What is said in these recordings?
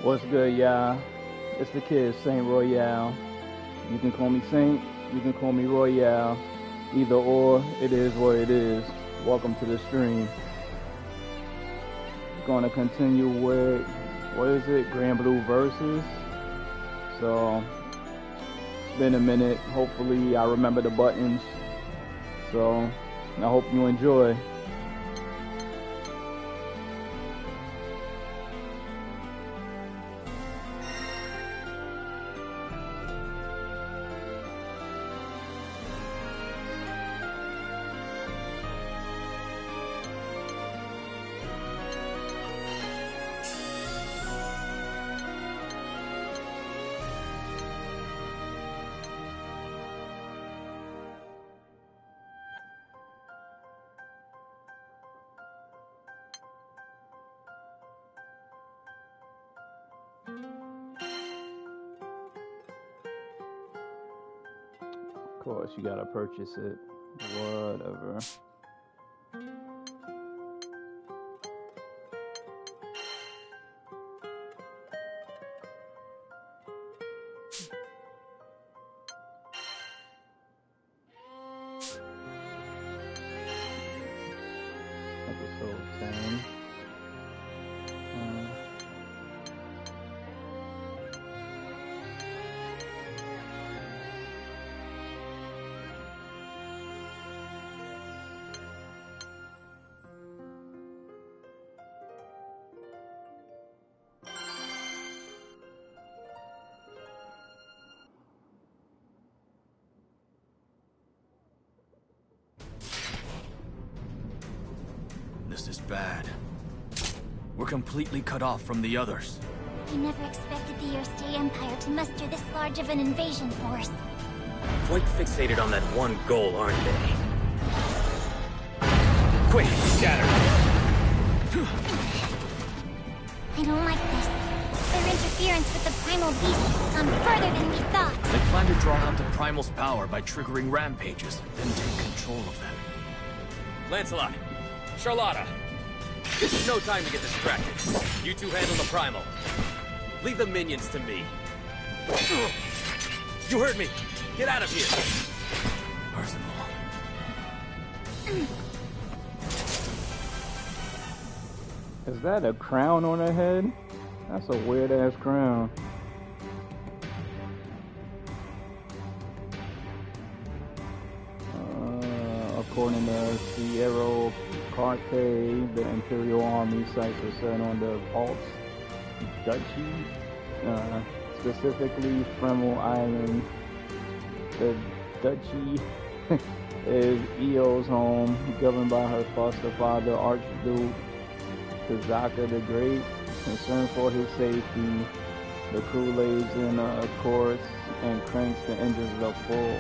What's good, y'all? It's the kid, Saint Royale. You can call me Saint, you can call me Royale. Either or, it is what it is. Welcome to the stream. Gonna continue with, what is it, Granblue versus. So, it's been a minute. Hopefully I remember the buttons. So, I hope you enjoy. Of course, you gotta purchase it. Whatever. Episode 10. This is bad. We're completely cut off from the others. I never expected the Yerste Empire to muster this large of an invasion force. Quite fixated on that one goal, aren't they? Quick, scatter! I don't like this. Their interference with the primal beast has gone further than we thought. They plan to draw out the Primal's power by triggering rampages, then take control of them. Lancelot! Charlotta! This is no time to get distracted. You two handle the Primal. Leave the minions to me. You heard me! Get out of here! Percival. Is that a crown on her head? That's a weird ass crown. According to Sierra Carte, the Imperial Army sites are set on the Pulse Duchy, specifically Fremel Island. The Duchy is Eo's home, governed by her foster father, Archduke Kazaka the Great. Concerned for his safety, the crew lays in a course and cranks the engines up full.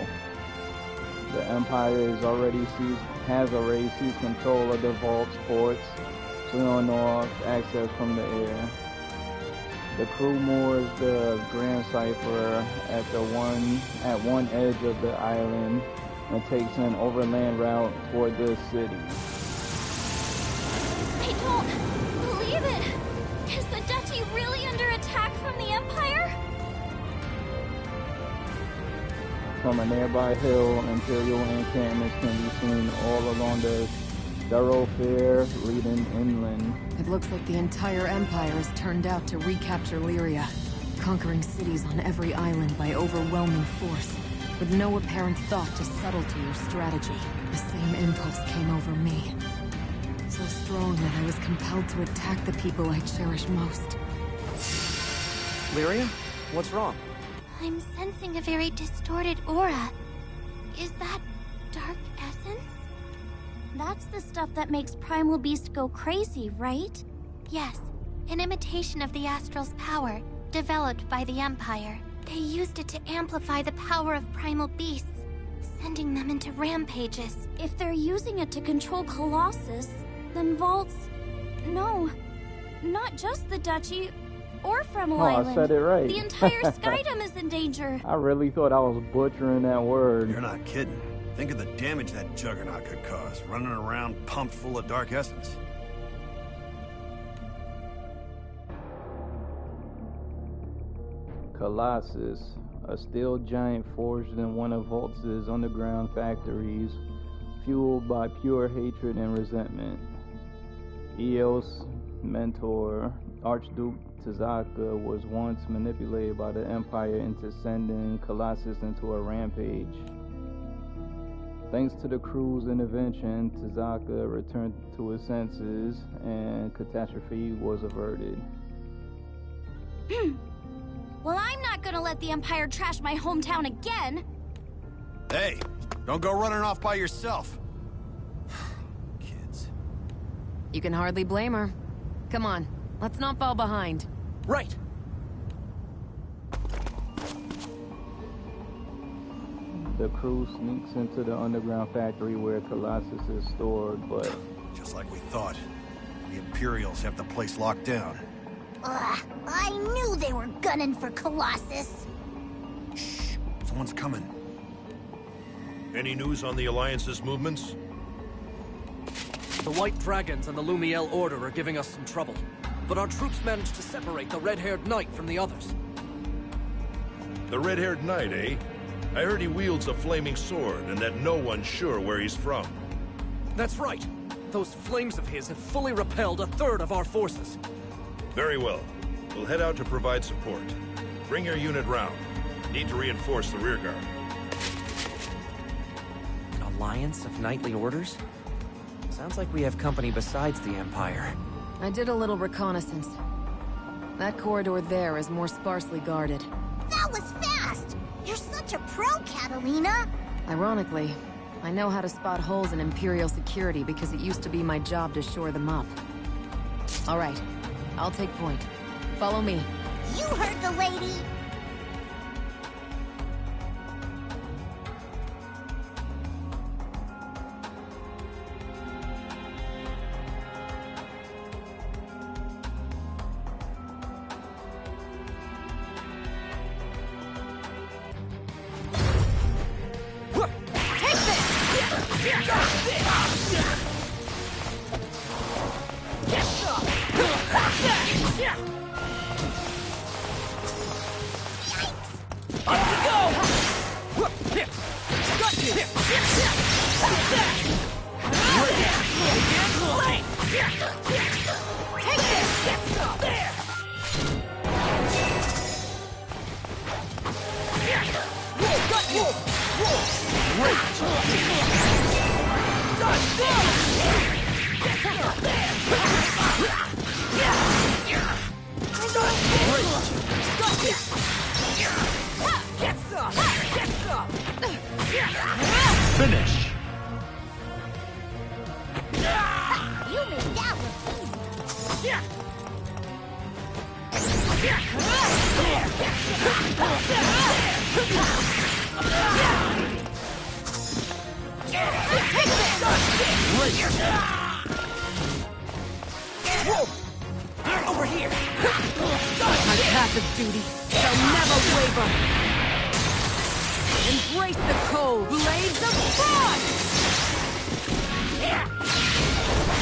The Empire has already seized control of the Vault's ports, sealing off access from the air. The crew moors the Grand Cipher at one edge of the island and takes an overland route toward the city. I don't believe it! Is the Duchy really under attack from the Empire? From a nearby hill, Imperial encampments can be seen all along the thoroughfare leading inland. It looks like the entire Empire has turned out to recapture Lyria, conquering cities on every island by overwhelming force, with no apparent thought to subtlety or strategy. The same impulse came over me. So strong that I was compelled to attack the people I cherish most. Lyria? What's wrong? I'm sensing a very distorted aura. Is that dark essence? That's the stuff that makes Primal Beast go crazy, right? Yes, an imitation of the Astral's power, developed by the Empire. They used it to amplify the power of Primal Beasts, sending them into rampages. If they're using it to control Colossus, then Vault's... No, not just the Duchy, or Fremel Island. I said it right. The entire Skydom is in danger. I really thought I was butchering that word. You're not kidding. Think of the damage that juggernaut could cause, running around pumped full of dark essence. Colossus, a steel giant forged in one of Voltz's underground factories, fueled by pure hatred and resentment. Eos' mentor, Archduke Tazaka, was once manipulated by the Empire into sending Colossus into a rampage. Thanks to the crew's intervention, Tazaka returned to his senses and catastrophe was averted. Well, I'm not gonna let the Empire trash my hometown again! Hey, don't go running off by yourself. Kids. You can hardly blame her. Come on, let's not fall behind. Right! The crew sneaks into the underground factory where Colossus is stored, but... Just like we thought. The Imperials have the place locked down. Ugh, I knew they were gunning for Colossus! Shh, someone's coming. Any news on the Alliance's movements? The White Dragons and the Lumiel Order are giving us some trouble. But our troops managed to separate the red-haired knight from the others. The red-haired knight, eh? I heard he wields a flaming sword, and that no one's sure where he's from. That's right. Those flames of his have fully repelled a third of our forces. Very well. We'll head out to provide support. Bring your unit round. Need to reinforce the rearguard. An alliance of knightly orders? Sounds like we have company besides the Empire. I did a little reconnaissance. That corridor there is more sparsely guarded. That was fast! You're such a pro, Catalina! Ironically, I know how to spot holes in Imperial security because it used to be my job to shore them up. All right, I'll take point. Follow me. You heard the lady! Finish! You made that look easy! Over here! My path of duty shall never waver! Embrace the cold blades of frost!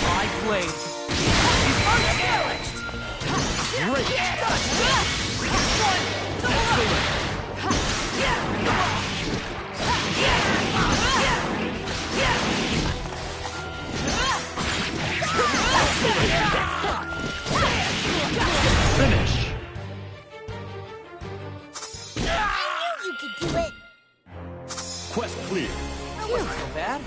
My blade is unchallenged! Finish! I knew you could do it! Quest clear. That wasn't so bad.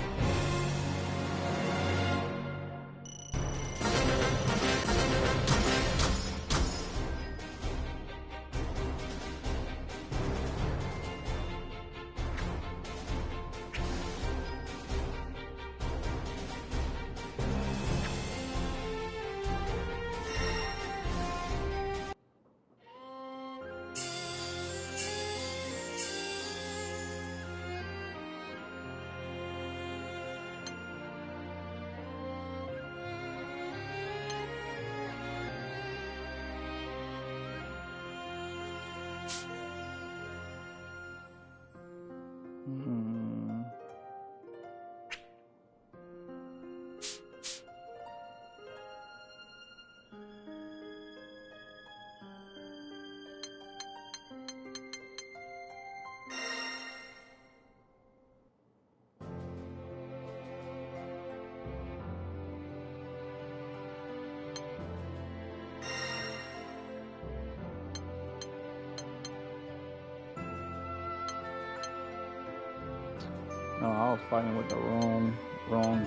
No, I was fighting with the wrong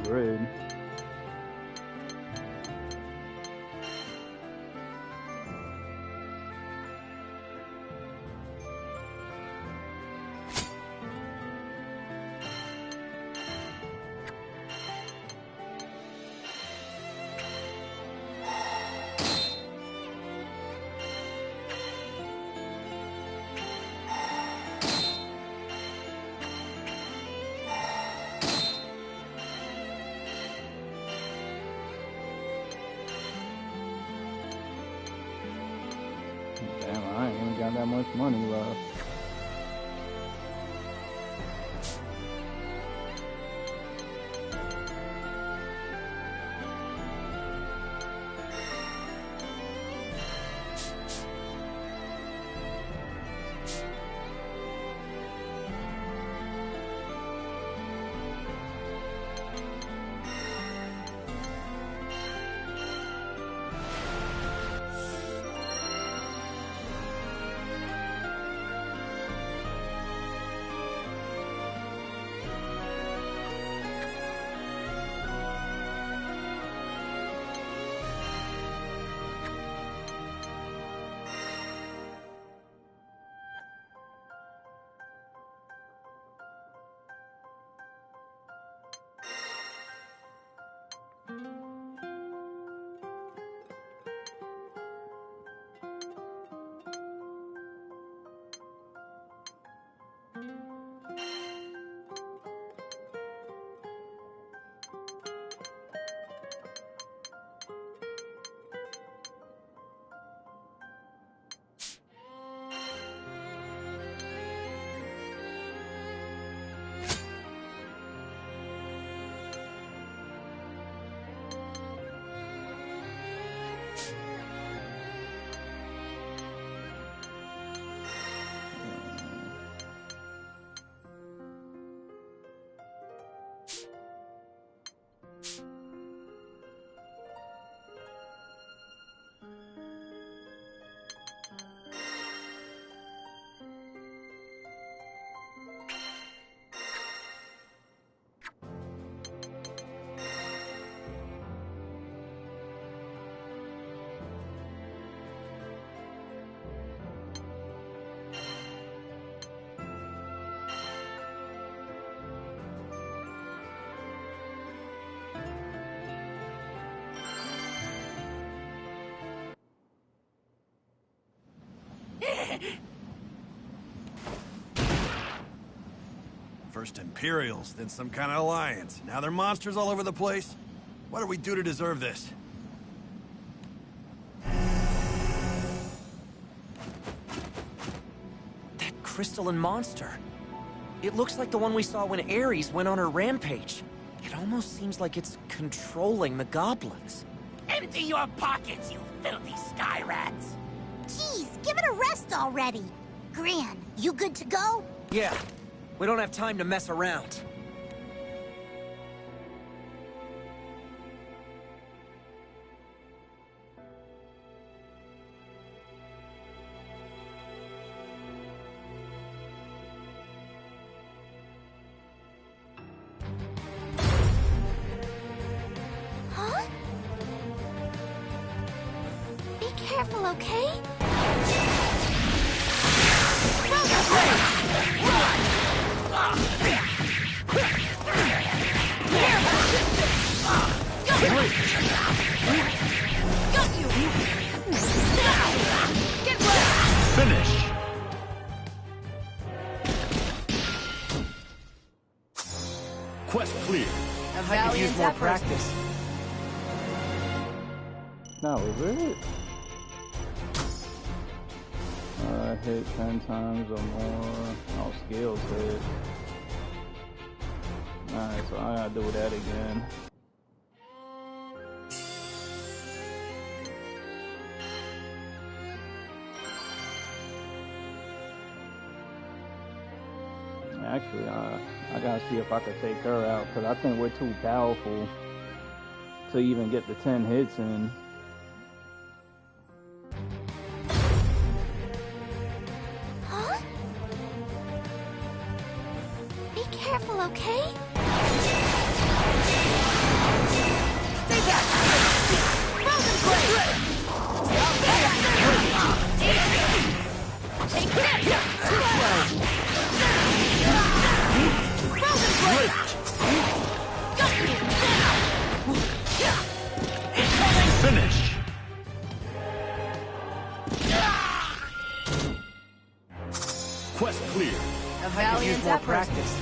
grid. Damn, I ain't even got that much money left. First Imperials, then some kind of alliance. Now they're monsters all over the place. What do we do to deserve this? That crystalline monster. It looks like the one we saw when Ares went on her rampage. It almost seems like it's controlling the goblins. Empty your pockets, you filthy sky rats! Jeez, give it a rest already. Gran, you good to go? Yeah, we don't have time to mess around. Huh? Be careful, okay? Got you! Get wrecked! Finish! Quest clear. I could use more practice. That was it. Hit 10 times or more. Oh, skills hit. Alright, so I gotta do that again. Actually, I gotta see if I could take her out, because I think we're too powerful to even get the 10 hits in. careful, okay? Stay back! Frozen Blade! Take this! Frozen Blade! Got you! Finish! Quest clear. A I could valiant use more effort. practice.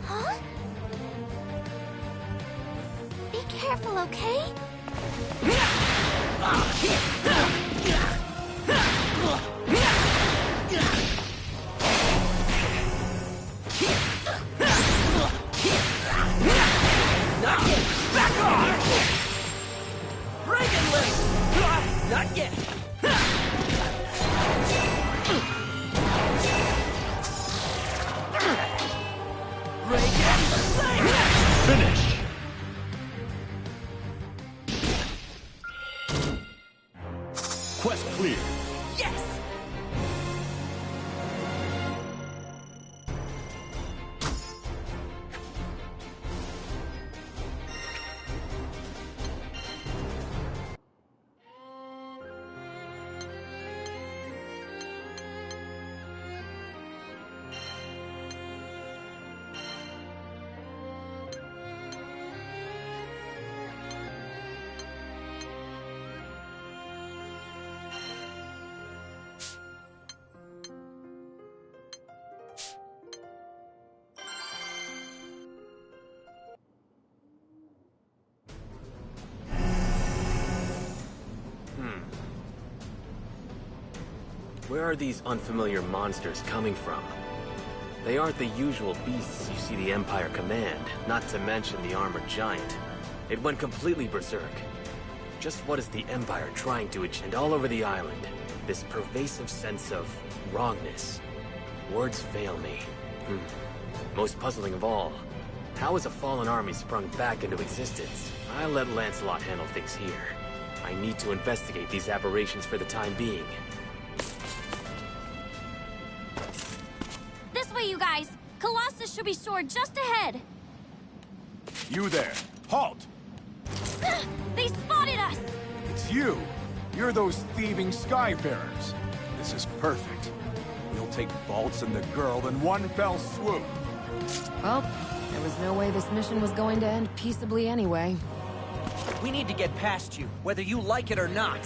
Huh? Be careful, okay? Not yet! Back off! Reagan Link! Not yet! Reagan Link! Finish! Quest clear. Yes! Where are these unfamiliar monsters coming from? They aren't the usual beasts you see the Empire command, not to mention the armored giant. It went completely berserk. Just what is the Empire trying to achieve? And all over the island, this pervasive sense of wrongness. Words fail me. Most puzzling of all, how has a fallen army sprung back into existence? I'll let Lancelot handle things here. I need to investigate these aberrations for the time being. This way, you guys! Colossus should be stored just ahead! You there! Halt! They spotted us! It's you! You're those thieving Skyfarers! This is perfect. We'll take Bolts and the girl in one fell swoop. Well, there was no way this mission was going to end peaceably anyway. We need to get past you, whether you like it or not.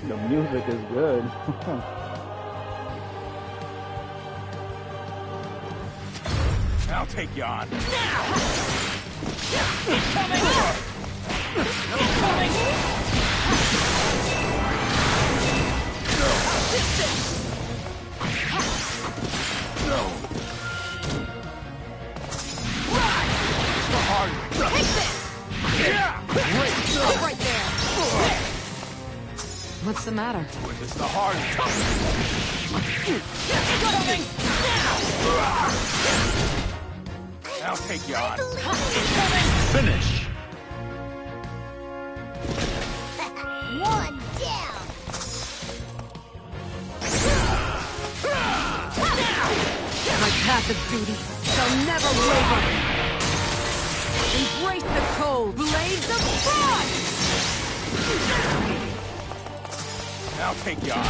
The music is good. I'll take you on. Right there! What's the matter? It's the hard I'll take you on. Finish! One down! My path of duty shall never waver! Embrace the cold blades of frost! I'll take you on.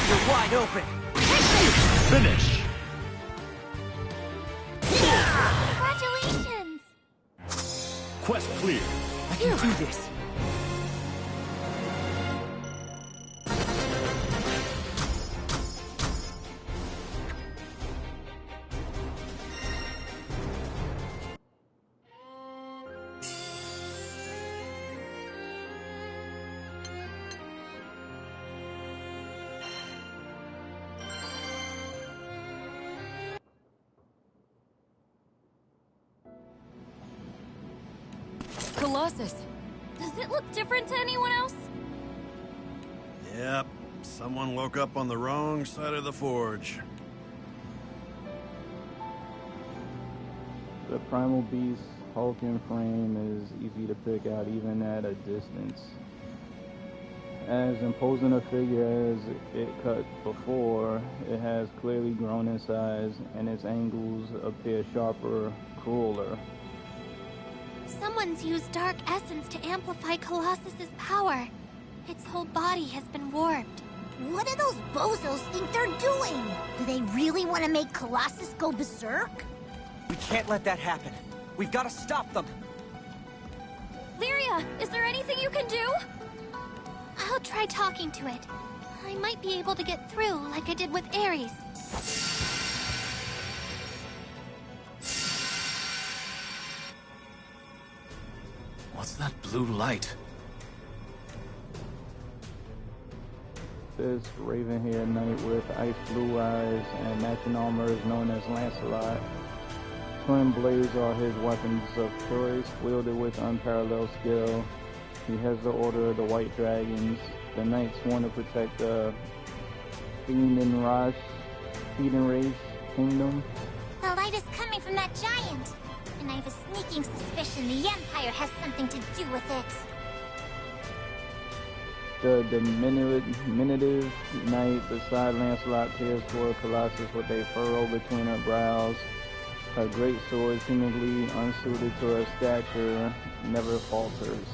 You're wide open. Finish! Congratulations! Quest clear. I can do this. Colossus. Does it look different to anyone else? Yep. Someone woke up on the wrong side of the forge. The primal beast's hulking frame is easy to pick out even at a distance. As imposing a figure as it cut before, it has clearly grown in size and its angles appear sharper, crueler. Someone's used dark essence to amplify Colossus's power. Its whole body has been warped. What do those bozos think they're doing? Do they really want to make Colossus go berserk? We can't let that happen. We've got to stop them. Lyria, is there anything you can do? I'll try talking to it. I might be able to get through like I did with Ares. What's that blue light? This raven-haired knight with ice blue eyes and matching armor is known as Lancelot. Twin blades are his weapons of choice, wielded with unparalleled skill. He has the Order of the White Dragons. The knights want to protect the Eden Race kingdom. The light is coming from that giant, and I have a sneaking suspicion the Empire has something to do with it. The diminutive knight beside Lancelot peers toward Colossus with a furrow between her brows. Her great sword, seemingly unsuited to her stature, never falters.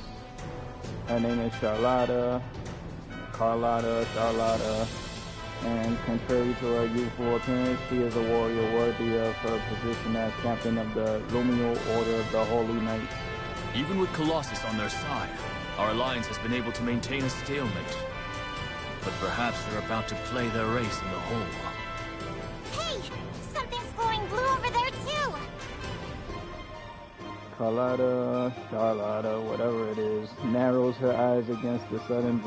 Her name is Charlotta, and contrary to her youthful appearance, she is a warrior worthy of her position as captain of the Luminal Order of the Holy Knights. Even with Colossus on their side, our alliance has been able to maintain a stalemate. But perhaps they're about to play their race in the hole. Hey! Something's glowing blue over there, too! Charlotta, whatever it is, narrows her eyes against the sudden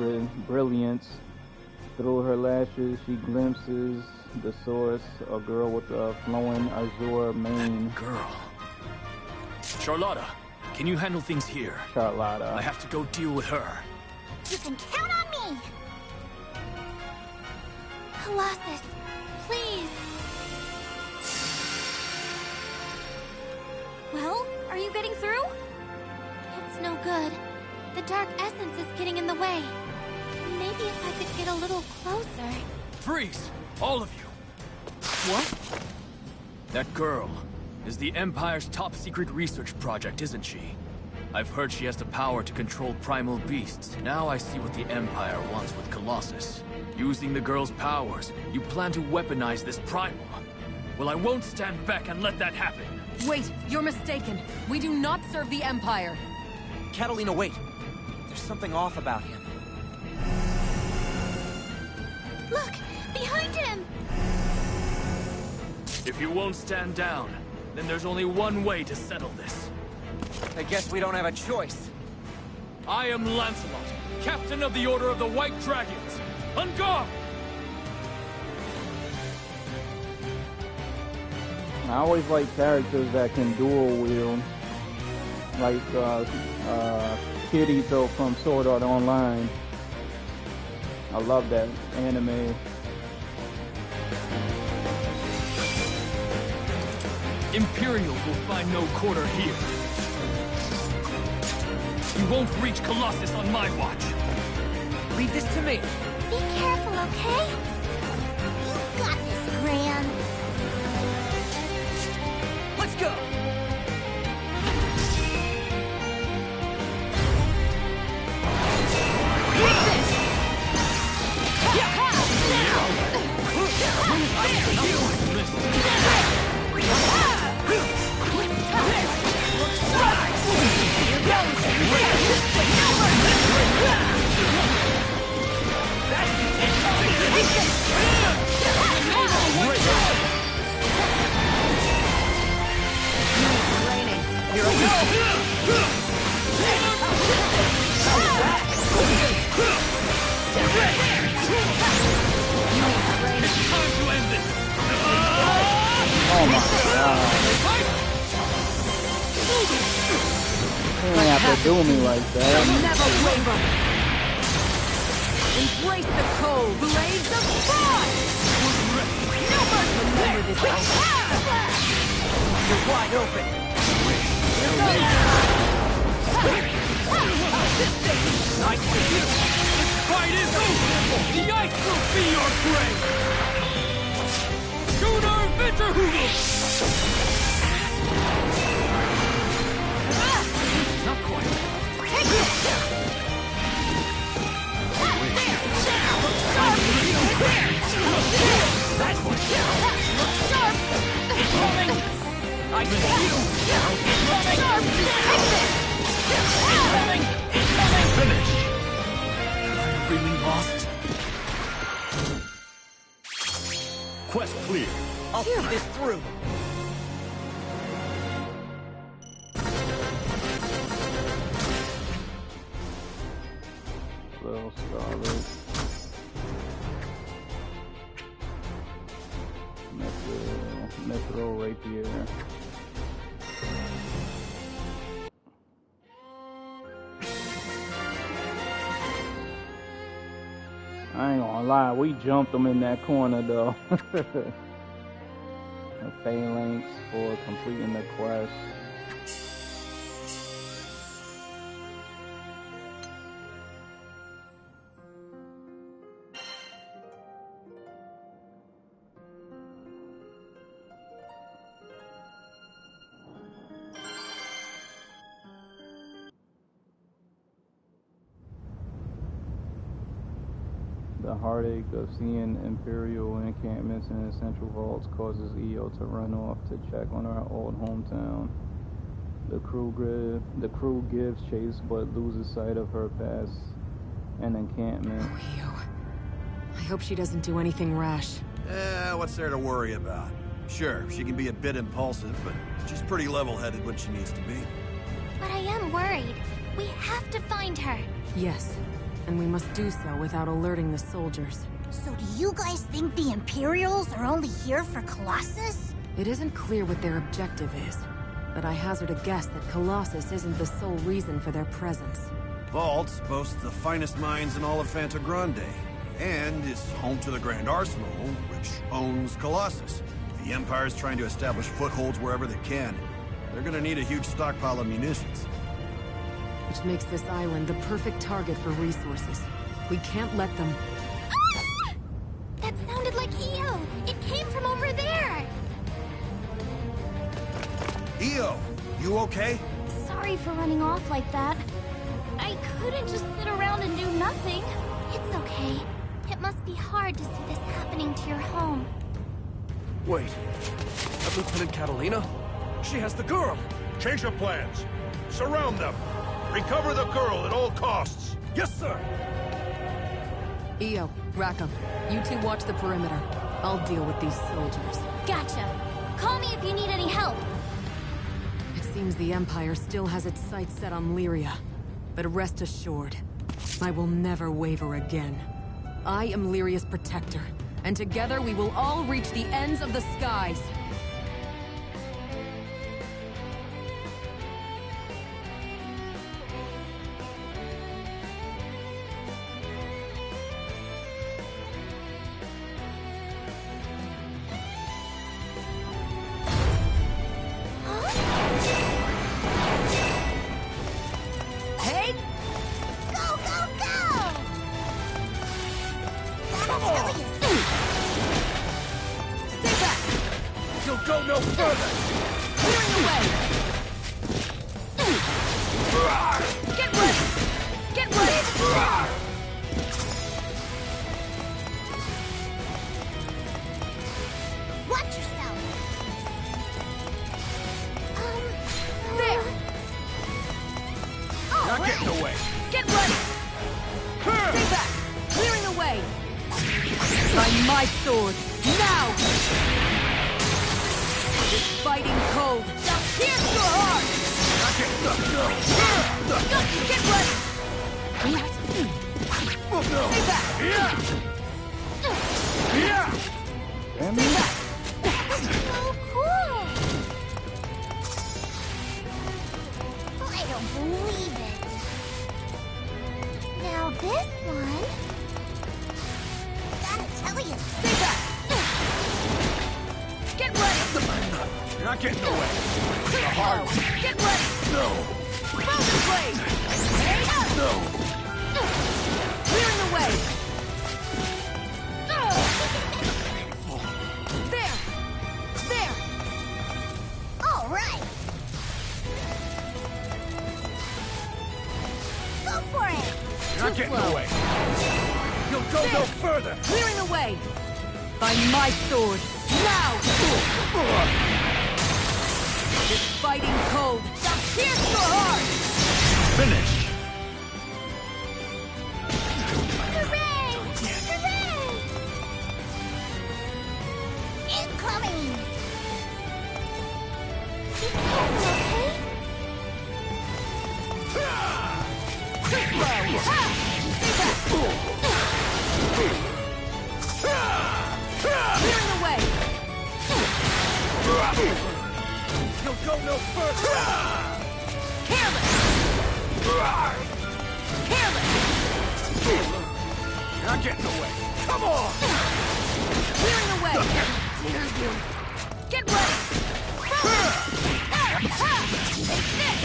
brilliance. Through her lashes, she glimpses the source, a girl with a flowing azure mane. Girl. Charlotta, can you handle things here? Charlotta. I have to go deal with her. You can count on me! Colossus, please. Well, are you getting through? It's no good. The dark essence is getting in the way. Maybe if I could get a little closer. Freeze! All of you! What? That girl is the Empire's top-secret research project, isn't she? I've heard she has the power to control primal beasts. Now I see what the Empire wants with Colossus. Using the girl's powers, you plan to weaponize this primal. Well, I won't stand back and let that happen. Wait, you're mistaken. We do not serve the Empire. Catalina, wait. There's something off about him. Look! Behind him! If you won't stand down, then there's only one way to settle this. I guess we don't have a choice. I am Lancelot, captain of the Order of the White Dragons. On guard! I always like characters that can dual wield, like Kirito from Sword Art Online. I love that anime. Imperials will find no quarter here. You won't reach Colossus on my watch. Leave this to me. Be careful, okay? You got this, Gran. Let's go! Here I Oh my god. You don't have to do me like that. Never waver. Embrace the cold blades of frost. No mercy. Remember this. You're wide open. Nice to you. This fight is over! The ice will be your grave! Shooter Winterhugel! Not quite. That's what. I see you. Finished! I really lost? Quest clear. I'll see this through. Little Scarlet. Mithril Rapier. I ain't gonna lie, we jumped them in that corner though. Phalanx for completing the quest. The heartache of seeing Imperial encampments in the central vaults causes Io to run off to check on her old hometown. The crew gives chase but loses sight of her past an encampment. Oh, Io. I hope she doesn't do anything rash. What's there to worry about? Sure, she can be a bit impulsive, but she's pretty level-headed when she needs to be. But I am worried. We have to find her. Yes, and we must do so without alerting the soldiers. So do you guys think the Imperials are only here for Colossus? It isn't clear what their objective is, but I hazard a guess that Colossus isn't the sole reason for their presence. Vaults boasts the finest mines in all of Fanta Grande, and is home to the Grand Arsenal, which owns Colossus. The Empire's trying to establish footholds wherever they can. They're gonna need a huge stockpile of munitions. Which makes this island the perfect target for resources. We can't let them... Ah! That sounded like Io! It came from over there! Io, you okay? Sorry for running off like that. I couldn't just sit around and do nothing. It's okay. It must be hard to see this happening to your home. Wait, that Lieutenant Catalina? She has the girl! Change of plans. Surround them. Recover the girl at all costs. Yes, sir! Io, Rackham, you two watch the perimeter. I'll deal with these soldiers. Gotcha. Call me if you need any help. It seems the Empire still has its sights set on Lyria. But rest assured, I will never waver again. I am Lyria's protector, and together we will all reach the ends of the skies. further! Clearing the way! Get ready! Get ready! Watch yourself! There! Not getting away! Get ready! Stay back! Clearing the way! By my sword! Now! This fighting cold shall pierce your heart! Not getting Get ready! Stay back! Damn Stay it. back! So cool! I don't believe it. Now this one... Gotta tell you... Stay back! Get ready! You're not getting away! Clear flow! Get ready! No! Frozen blade! Hey! No! Clearing the way! There! There! All right! Go for it! You're not getting slow. away! You'll go no further! Clearing the way! By my sword! Now! This fighting cold shall pierce your heart! Finish! Hooray! Hooray! Incoming! Be careful, okay? Too slow! Ha! Stay back! Clearing the way! You'll go no further! Careless! Careless! You're not getting away! Come on! Clearing the way! Get ready! Take this!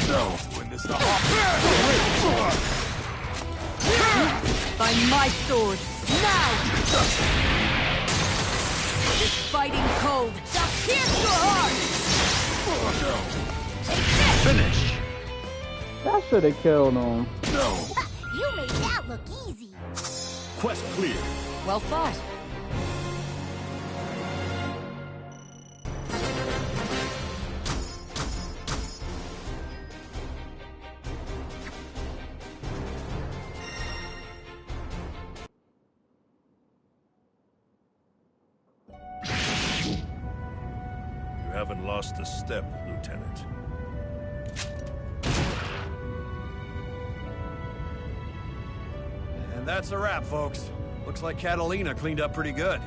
No! When this the By my sword! Now! This fighting cold shall pierce your heart! Take this! Finish! That should have killed him. No! You made that look easy. Quest clear. Well fought. You haven't lost a step, Lieutenant. And that's a wrap, folks. Looks like Catalina cleaned up pretty good.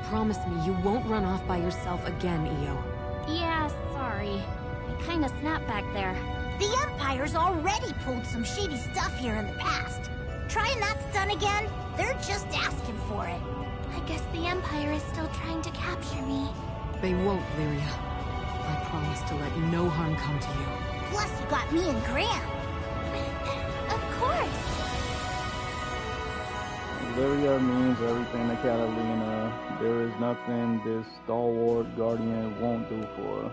Promise me you won't run off by yourself again, Io. Yeah, sorry. I kinda snapped back there. The Empire's already pulled some shady stuff here in the past. Trying that stunt again? They're just asking for it. I guess the Empire is still trying to capture me. They won't, Lyria. I promise to let no harm come to you. Plus, you got me and Gran. Of course! Lyria means everything to Catalina. There is nothing this stalwart guardian won't do for her.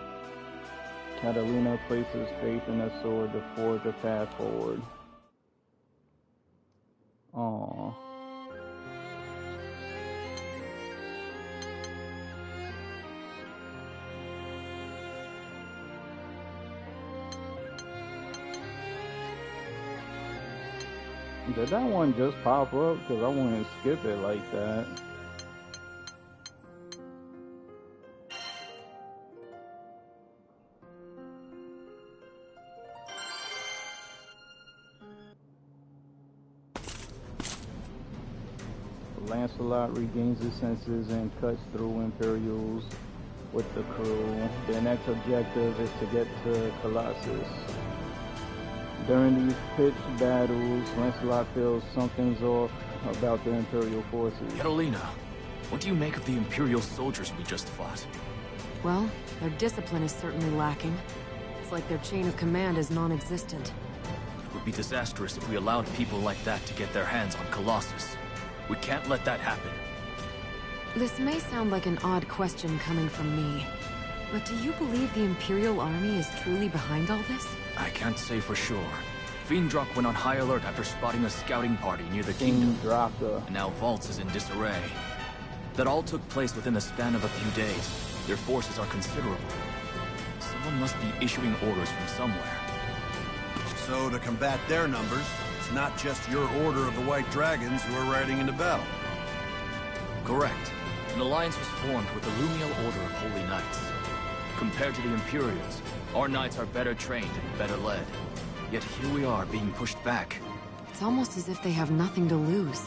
Catalina places faith in her sword to forge a path forward. Aww. Did that one just pop up? Because I wouldn't skip it like that. Lancelot regains his senses and cuts through Imperials with the crew. Their next objective is to get to Colossus. During these pitched battles, Lancelot feels something's off about the Imperial forces. Catalina, what do you make of the Imperial soldiers we just fought? Well, their discipline is certainly lacking. It's like their chain of command is non-existent. It would be disastrous if we allowed people like that to get their hands on Colossus. We can't let that happen. This may sound like an odd question coming from me, but do you believe the Imperial Army is truly behind all this? I can't say for sure. Fiendrock went on high alert after spotting a scouting party near the kingdom. Fiendrock. And now Valtz is in disarray. That all took place within the span of a few days. Their forces are considerable. Someone must be issuing orders from somewhere. So, to combat their numbers, it's not just your Order of the White Dragons who are riding into battle. Correct. An alliance was formed with the Lumiel Order of Holy Knights. Compared to the Imperials, our knights are better trained and better led. Yet here we are being pushed back. It's almost as if they have nothing to lose.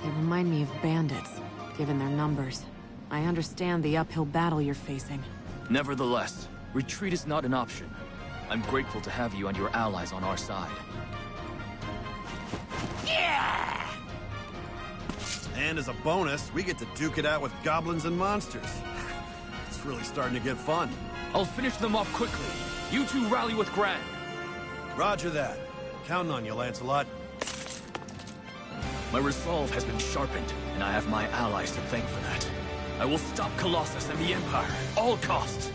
They remind me of bandits, given their numbers. I understand the uphill battle you're facing. Nevertheless, retreat is not an option. I'm grateful to have you and your allies on our side. Yeah! And as a bonus, we get to duke it out with goblins and monsters. It's really starting to get fun. I'll finish them off quickly. You two rally with Gran. Roger that. Counting on you, Lancelot. My resolve has been sharpened, and I have my allies to thank for that. I will stop Colossus and the Empire, at all costs.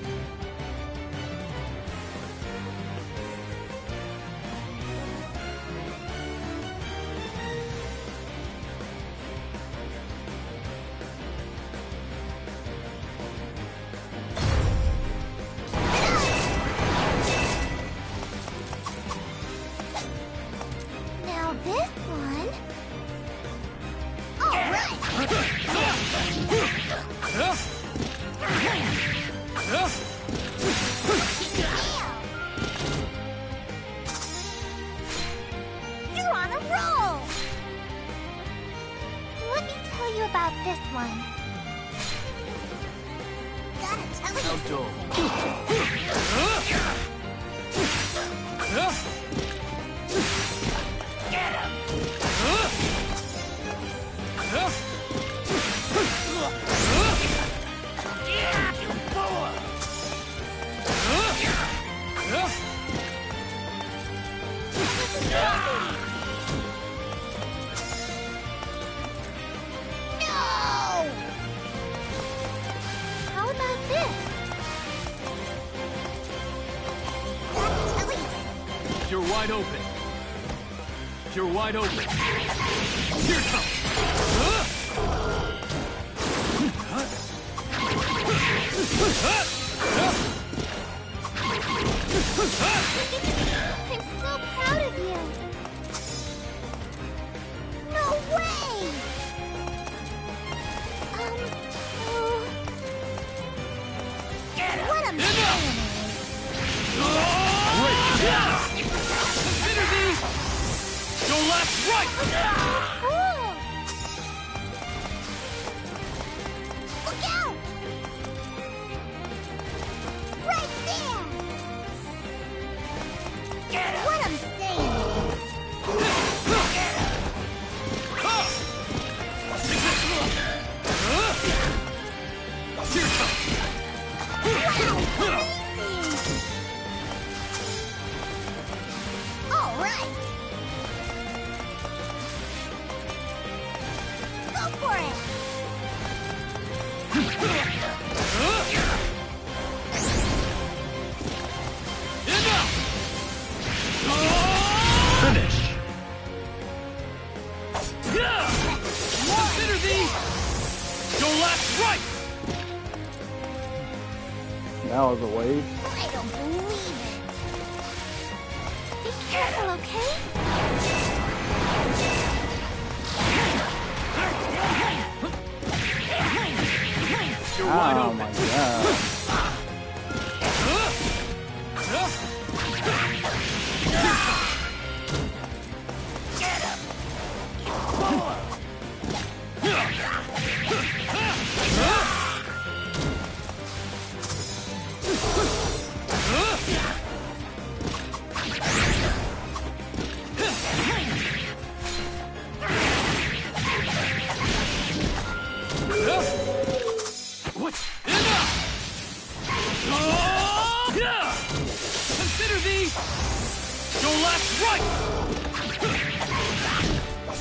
Now this one... All right! You're on a roll! Let me tell you about this one. Gotta tell you. How dull. Get him! Yeah, you fool! No! How about this? Gotta tell you. You're wide open. You're wide open. Here it comes. I'm so proud of you. No way! What I'm saying Consider these your last right! cool. Look out! Right there! Get him! What I'm saying Here it comes. all right! Go for it! Enough! Finish! Consider these your last right! That was a wave. I don't believe it. Be careful, okay? You're wide Oh open. my god. What? Enough! Consider these your last right!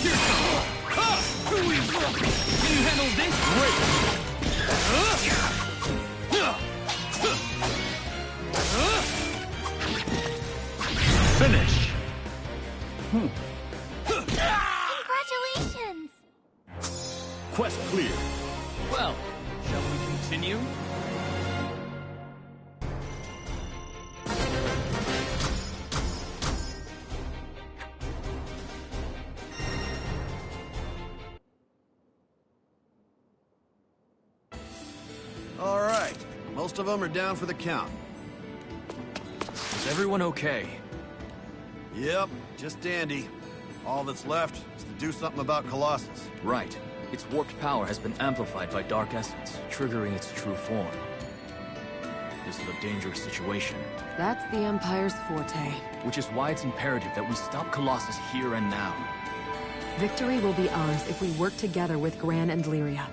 Here it comes. Can you handle this? Great! finish! Congratulations! Quest clear. Well, shall we continue? All right. Most of them are down for the count. Is everyone okay? Yep, just dandy. All that's left is to do something about Colossus. Right. Its warped power has been amplified by Dark Essence, triggering its true form. This is a dangerous situation. That's the Empire's forte. Which is why it's imperative that we stop Colossus here and now. Victory will be ours if we work together with Gran and Lyria.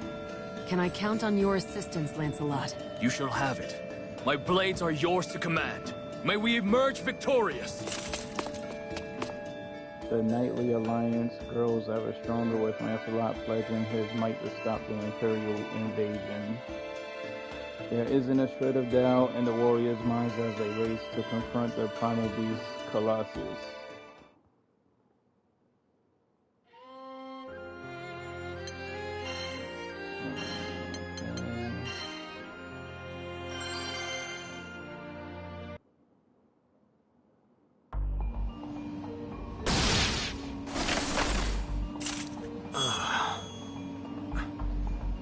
Can I count on your assistance, Lancelot? You shall have it. My blades are yours to command. May we emerge victorious! The knightly alliance grows ever stronger with Lancelot pledging his might to stop the Imperial invasion. There isn't a shred of doubt in the warriors' minds as they race to confront the primal beast, Colossus.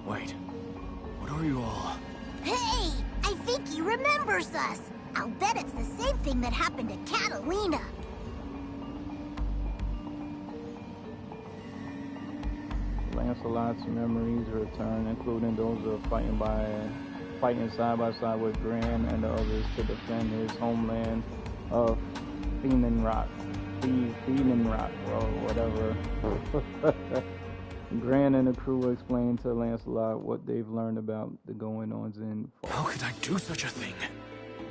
Wait, what are you all? Hey! I think he remembers us! I'll bet it's the same thing that happened to Catalina. Lancelot's memories return, including those of fighting side by side with Gran and the others to defend his homeland of Rock, or whatever. Gran and the crew explain to Lancelot what they've learned about the goings-ons in. How could I do such a thing?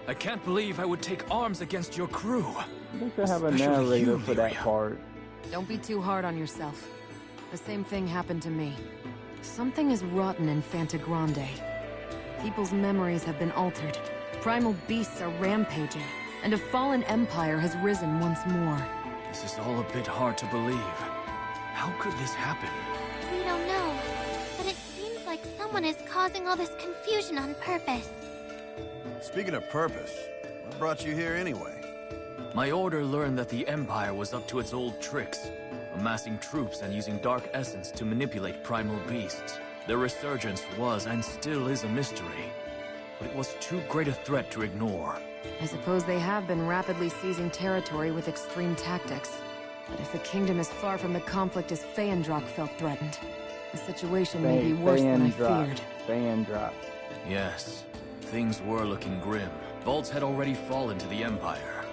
I can't believe I would take arms against your crew. They should have a Especially narrator you, for that Lyria. part. Don't be too hard on yourself. The same thing happened to me. Something is rotten in Fanta Grande. People's memories have been altered. Primal beasts are rampaging, and a fallen empire has risen once more. This is all a bit hard to believe. How could this happen? We don't know, but it seems like someone is causing all this confusion on purpose. Speaking of purpose, what brought you here anyway? My order learned that the Empire was up to its old tricks, amassing troops and using dark essence to manipulate primal beasts. Their resurgence was and still is a mystery, but it was too great a threat to ignore. I suppose they have been rapidly seizing territory with extreme tactics. But if the kingdom is far from the conflict as Feyendrock felt threatened, the situation may be worse than I feared. Feyendrock. Yes, things were looking grim. Vaults had already fallen to the Empire.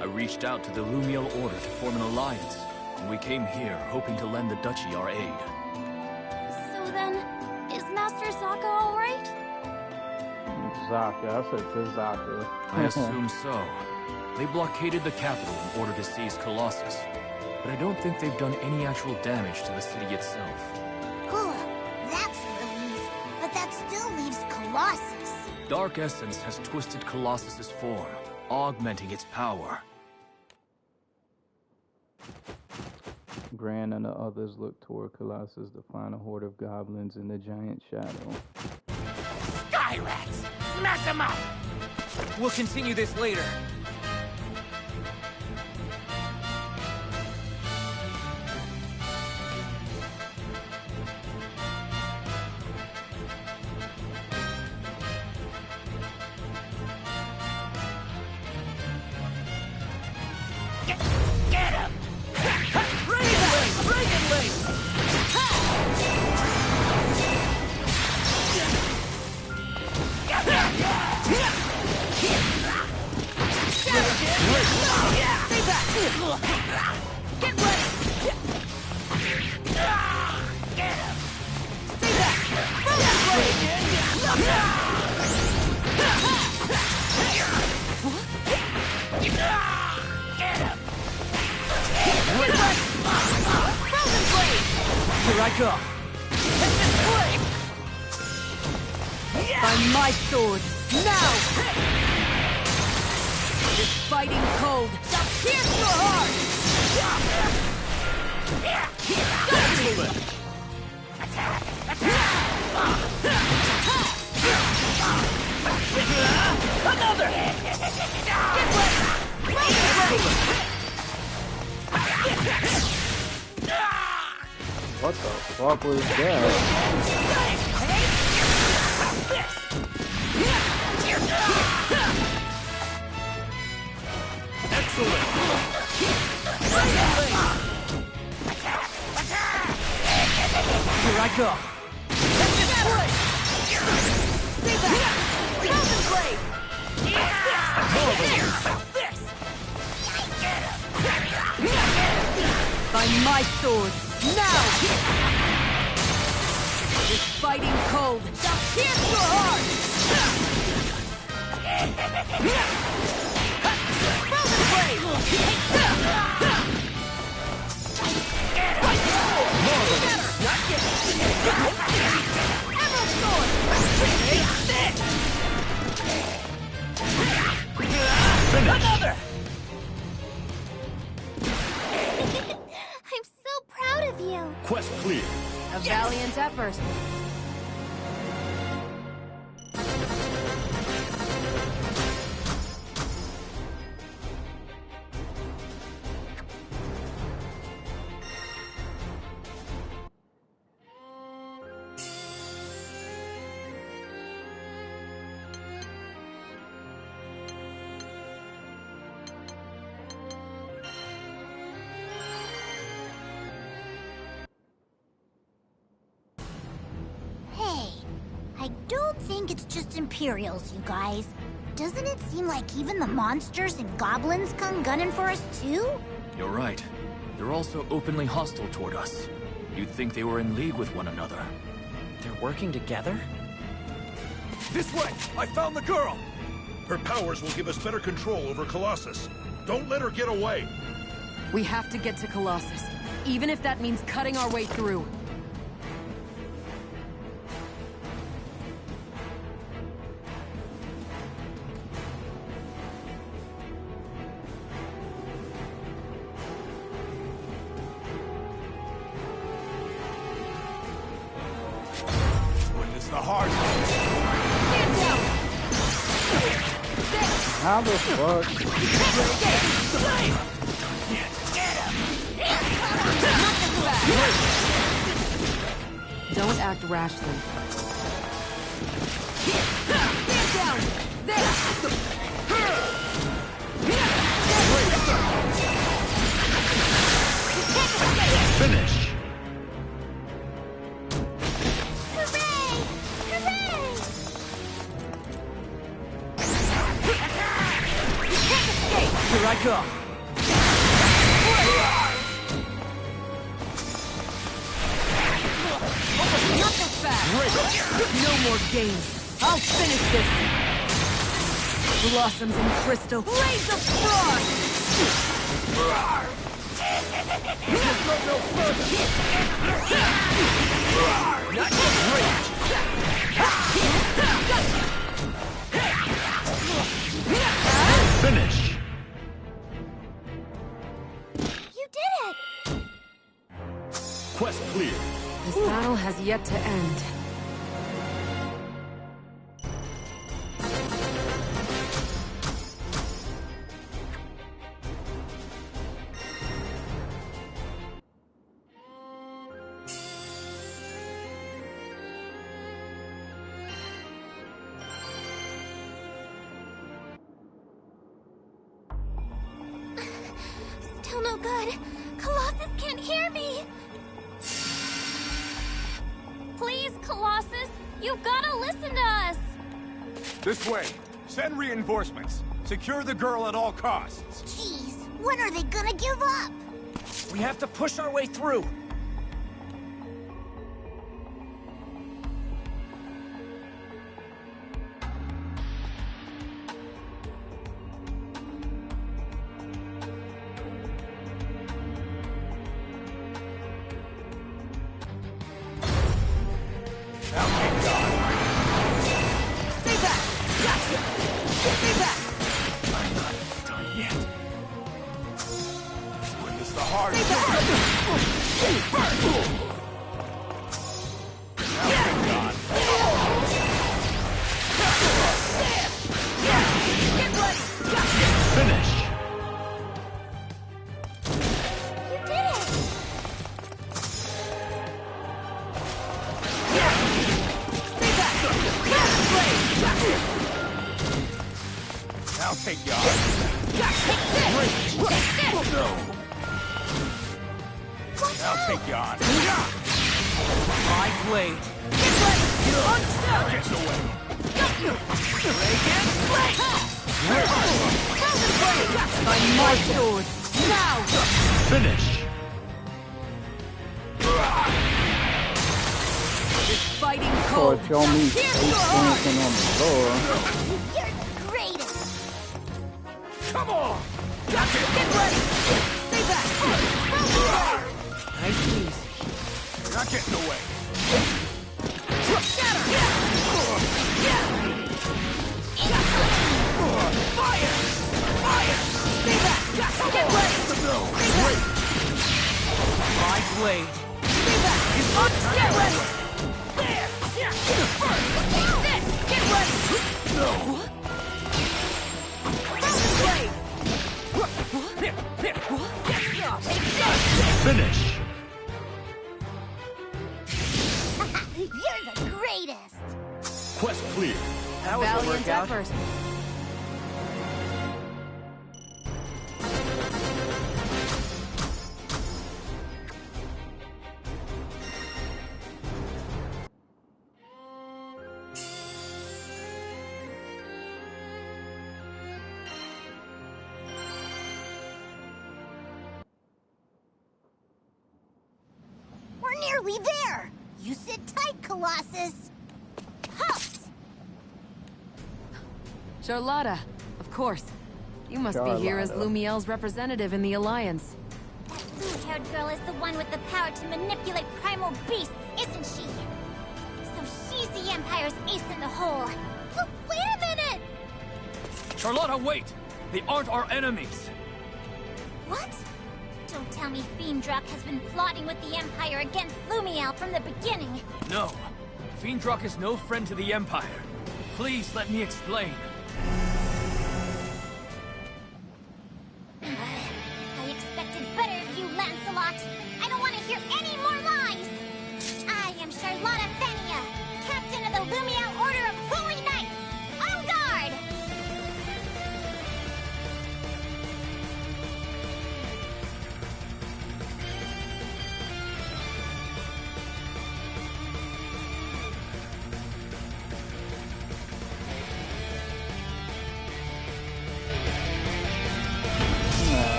I reached out to the Lumiel Order to form an alliance, and we came here hoping to lend the Duchy our aid. So then, is Master Zaka alright? Zaka, I said to Zaka. I assume so. They blockaded the capital in order to seize Colossus, but I don't think they've done any actual damage to the city itself. Whew, that's a relief. But that still leaves Colossus. Dark Essence has twisted Colossus's form, augmenting its power. Gran and the others look toward Colossus to find a horde of goblins in the giant shadow. Sky rats! Mess them up! We'll continue this later. Get him! Get ready! Get him! Stay back! Get him! Frozen blade! Here I go. By my sword, now! This fighting cold, Here's your heart! Another! What the fuck was that? Excellent! Here I go. Stay back! Frozen blade! By my sword, now! This fighting cold shall pierce your heart! Frozen blade! Not yet! Emerald sword! Take this! Another! I'm so proud of you. Quest clear. A valiant effort. Hey, I don't think it's just Imperials, you guys. Doesn't it seem like even the monsters and goblins come gunning for us too? You're right. They're also openly hostile toward us. You'd think they were in league with one another. They're working together? This way! I found the girl! Her powers will give us better control over Colossus. Don't let her get away. We have to get to Colossus, even if that means cutting our way through. Witness the hard Stand down! How the fuck? Don't act rashly. Stand down! There! Finish. Here I go. Not so fast! No more games. I'll finish this! Blossoms and crystal. Blades of frost! Finish. You did it! Quest clear. This battle has yet to end. Still no good. Colossus can't hear me. Please, Colossus, you've gotta listen to us. This way. Send reinforcements. Secure the girl at all costs. Jeez, when are they gonna give up? We have to push our way through. Stay back! Gotcha! Stay back! I'm not done yet. hard shit. Now thank God. Finish! You did it! Now take yours. Now take yours. My blade. Gets away. My sword. Now! Finish! This fighting Or cold. show me face dancing on the floor. You're the greatest. Come on. Get ready! Stay back! Nice and easy. You're not getting away. Fire! Fire! Stay back! Get ready! Wait. My blade. Stay back! Get ready! There! This! Get ready! Blade! Finish! You're the greatest. Quest clear. That was a Valiant workout. effort. We're nearly there. You sit tight, Colossus. Halt! Charlotta, of course. You must be here as Charlotta. Lumiel's representative in the Alliance. That blue-haired girl is the one with the power to manipulate primal beasts, isn't she? So she's the Empire's ace in the hole. But wait a minute! Charlotta, wait! They aren't our enemies! What? Don't tell me Fiendrock has been plotting with the Empire against Lumiel from the beginning. No. Fiendrock is no friend to the Empire. Please let me explain. I expected better of you, Lancelot. I don't want to hear any more lies. I am Charlotta Fania, captain of the Lumiel Order of Holy Knights. En garde!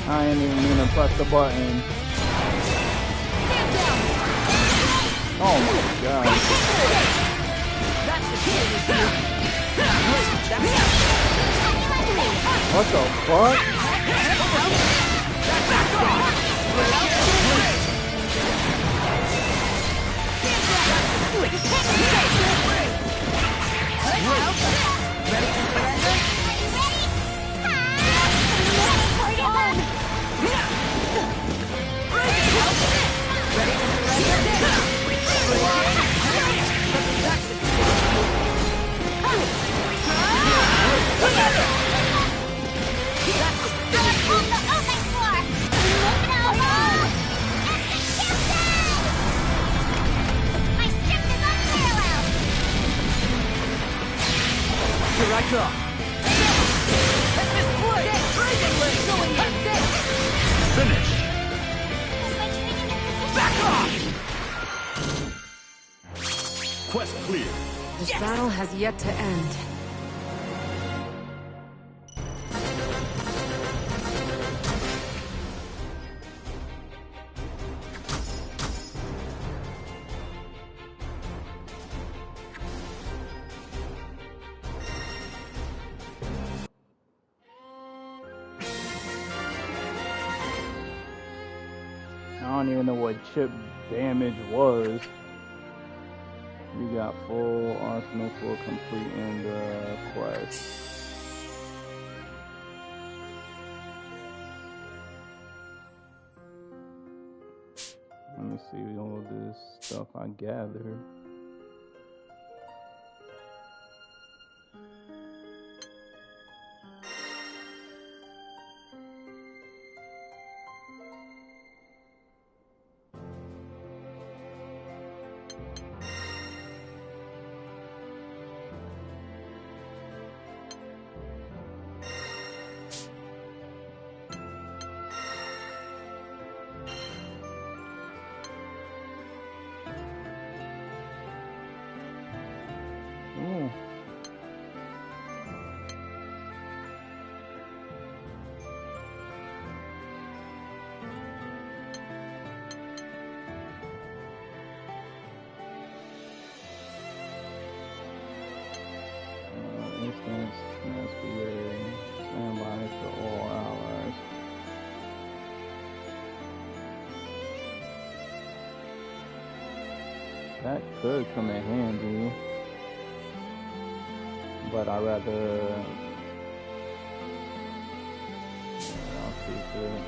I ain't even mean to press the button. Oh my god. What the fuck? Here I come. Finish! Back off! Quest clear. This battle has yet to end. I don't even know what chip damage was. You got full arsenal for completing the quest. see all this stuff I gathered. Ooh. Instance must be ready. Stand by for all allies. That could come in handy, but I'd rather I'll keep it.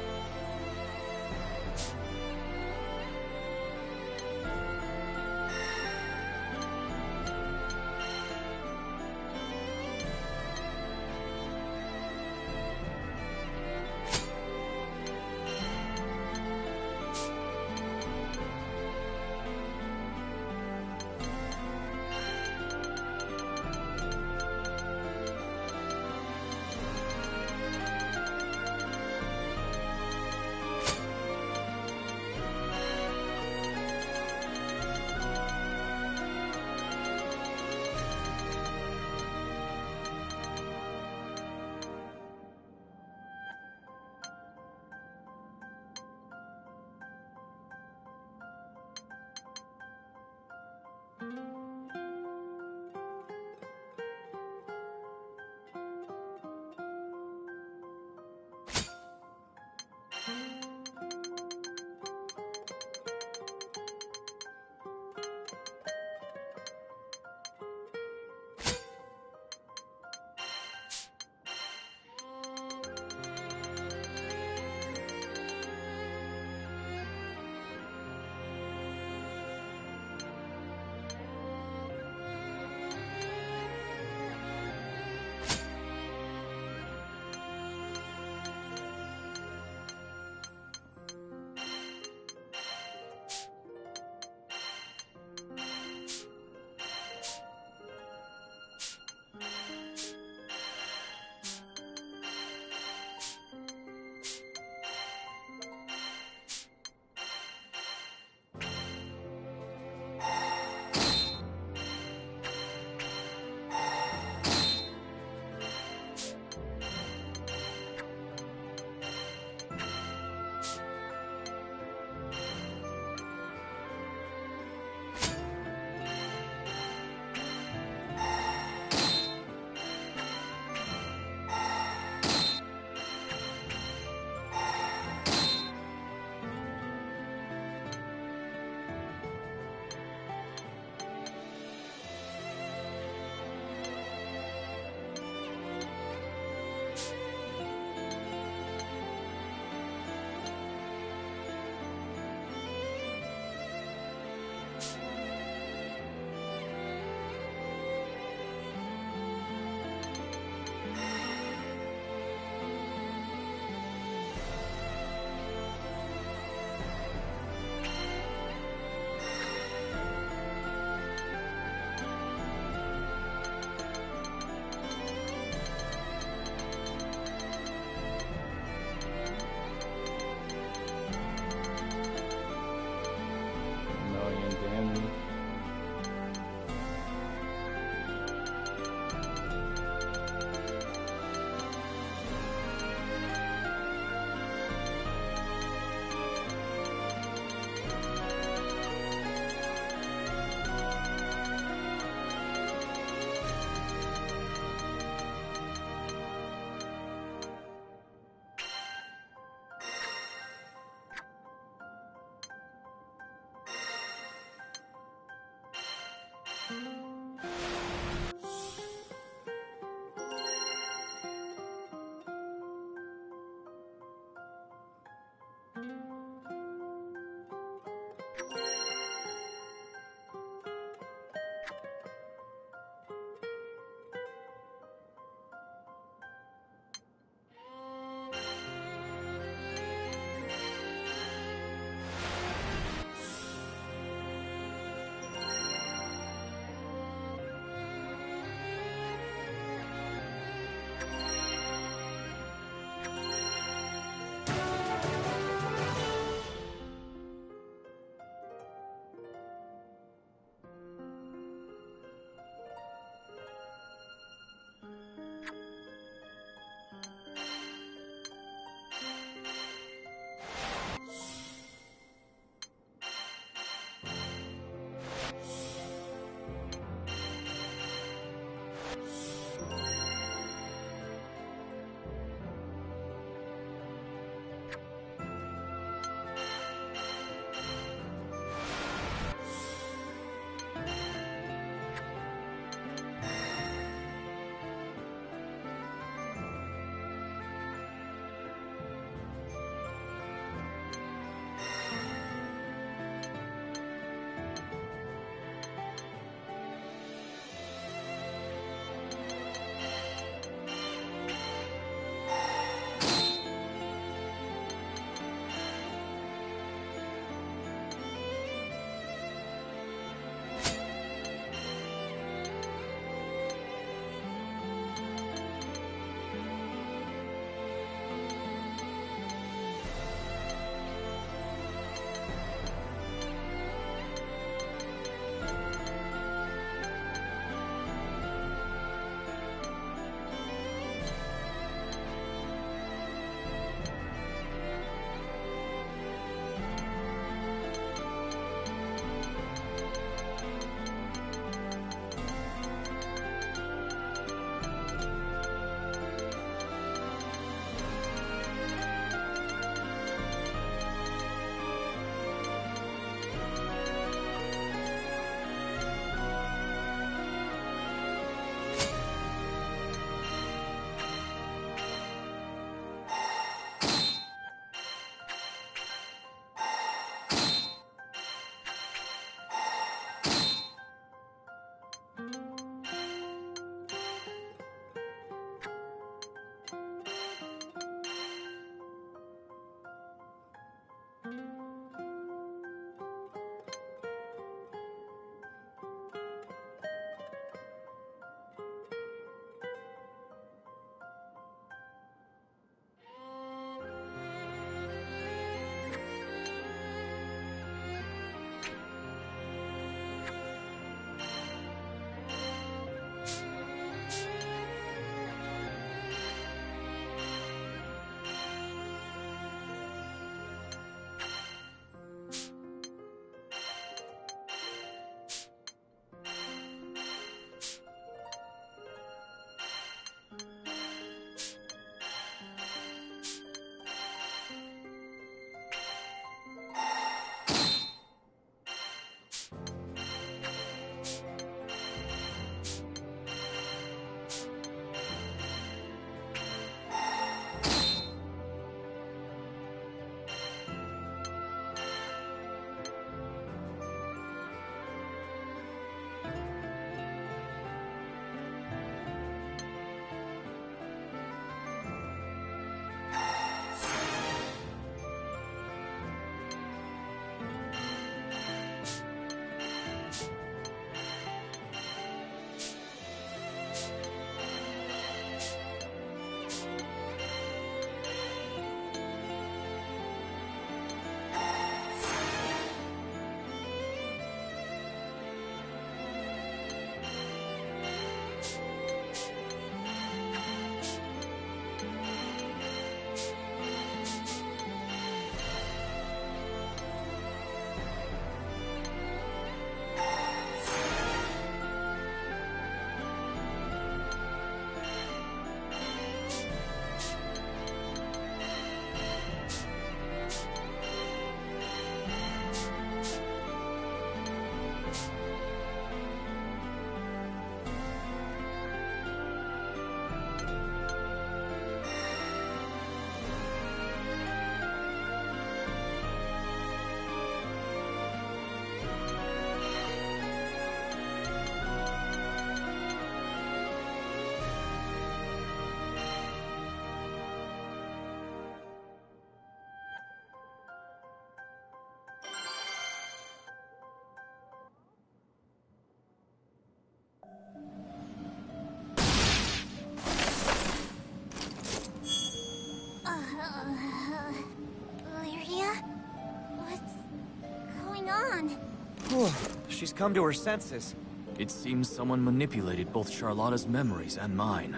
Whew. She's come to her senses. It seems someone manipulated both Charlotta's memories and mine.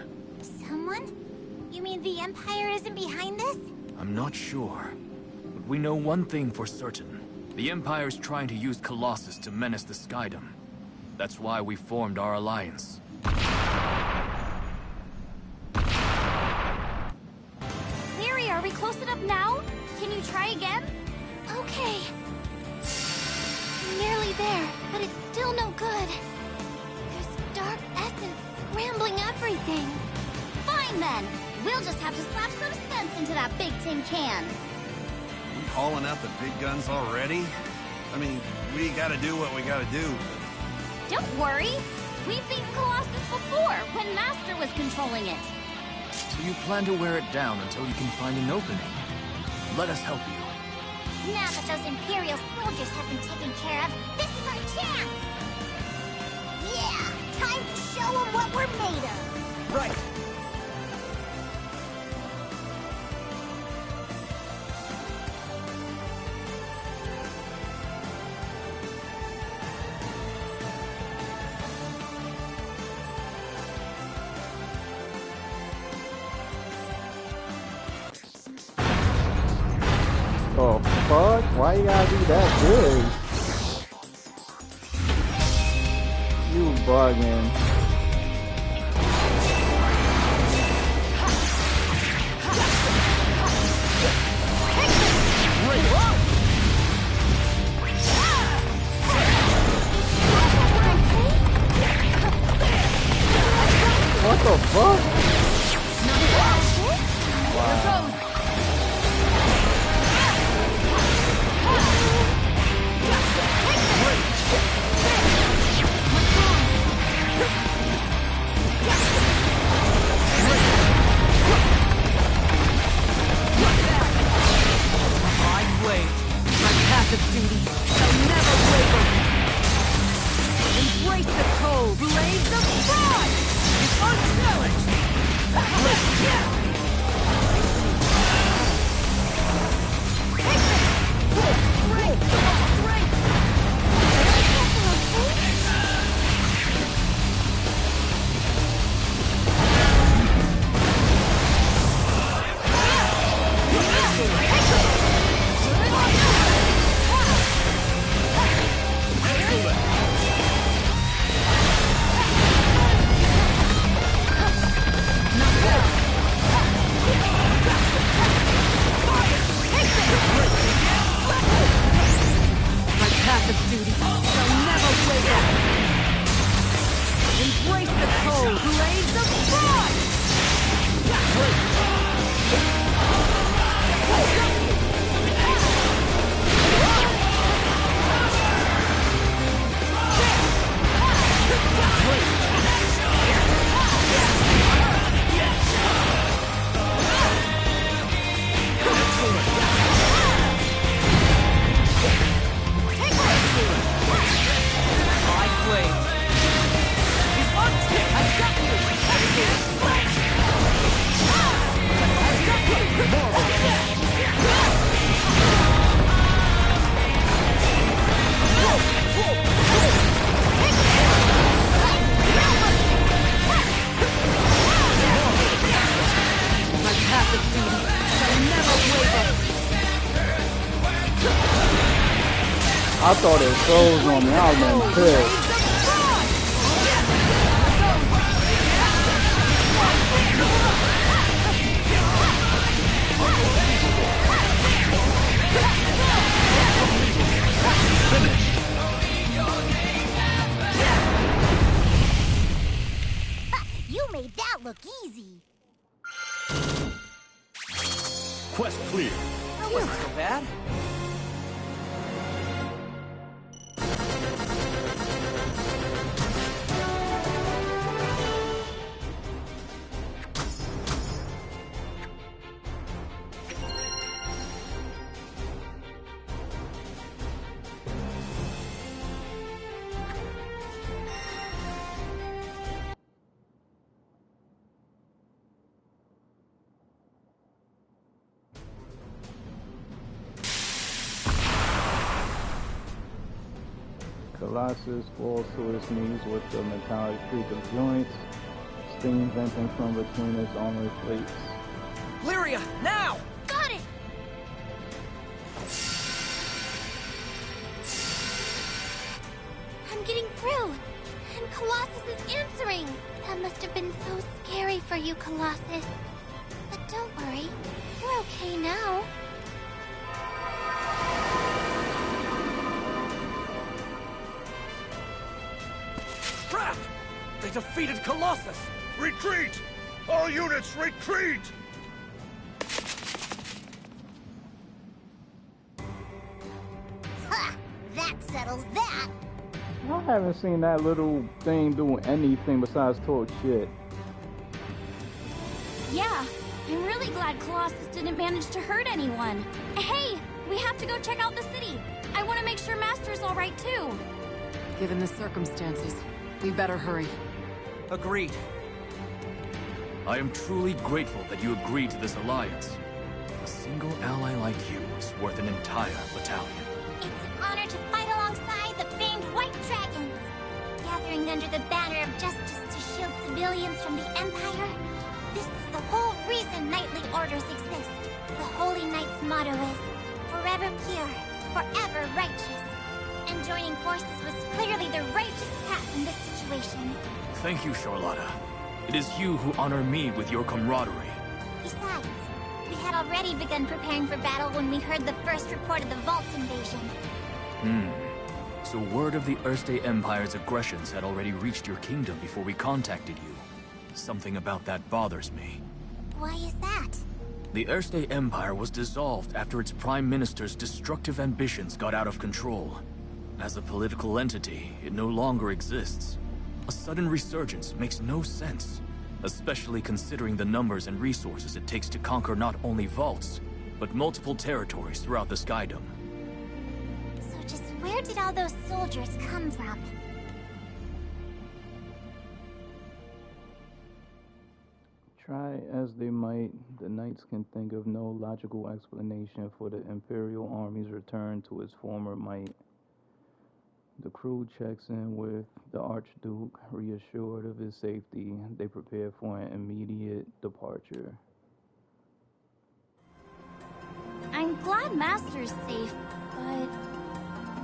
Someone? You mean the Empire isn't behind this? I'm not sure. But we know one thing for certain. The Empire's trying to use Colossus to menace the Skydom. That's why we formed our alliance. Larry, are we close enough now? Can you try again? Okay. I'm nearly there, but it's still no good. There's dark essence scrambling everything. Fine then. We'll just have to slap some sense into that big tin can. We hauling out the big guns already? I mean, we gotta do what we gotta do. Don't worry. We've beaten Colossus before, when Master was controlling it. So you plan to wear it down until you can find an opening? Let us help you. Now that those Imperial soldiers have been taken care of, this is our chance! Yeah! Time to show them what we're made of! Right. Oh fuck? Why you gotta be that good? You bugging. What the fuck? Wow. The duty shall never waver. Embrace the cold, blaze of pride! It's unchallenged! I thought it froze on me. I was getting pissed. You made that look easy. Quest clear. That wasn't so bad. Colossus falls to his knees with the metallic creak of joints, steam venting from between his armored plates. Lyria, now! Got it! I'm getting through, and Colossus is answering. That must have been so scary for you, Colossus. But don't worry, you're okay now. Crap! They defeated Colossus! Retreat! All units, retreat! Ha! That settles that! I haven't seen that little thing do anything besides talk shit. Yeah, I'm really glad Colossus didn't manage to hurt anyone. Hey, we have to go check out the city. I want to make sure Master's all right too. Given the circumstances, we better hurry. Agreed. I am truly grateful that you agreed to this alliance. A single ally like you is worth an entire battalion. It's an honor to fight alongside the famed White Dragons. Gathering under the banner of justice to shield civilians from the Empire. This is the whole reason knightly orders exist. The Holy Knight's motto is, forever pure, forever righteous. And joining forces was clearly the righteous path in this situation. Thank you, Charlotta. It is you who honor me with your camaraderie. Besides, we had already begun preparing for battle when we heard the first report of the Vault's invasion. So word of the Erste Empire's aggressions had already reached your kingdom before we contacted you. Something about that bothers me. Why is that? The Erste Empire was dissolved after its prime minister's destructive ambitions got out of control. As a political entity, it no longer exists. A sudden resurgence makes no sense, especially considering the numbers and resources it takes to conquer not only vaults, but multiple territories throughout the Skydom. So just where did all those soldiers come from? Try as they might, the Knights can think of no logical explanation for the Imperial Army's return to its former might. The crew checks in with the Archduke, reassured of his safety. They prepare for an immediate departure. I'm glad Master's safe, but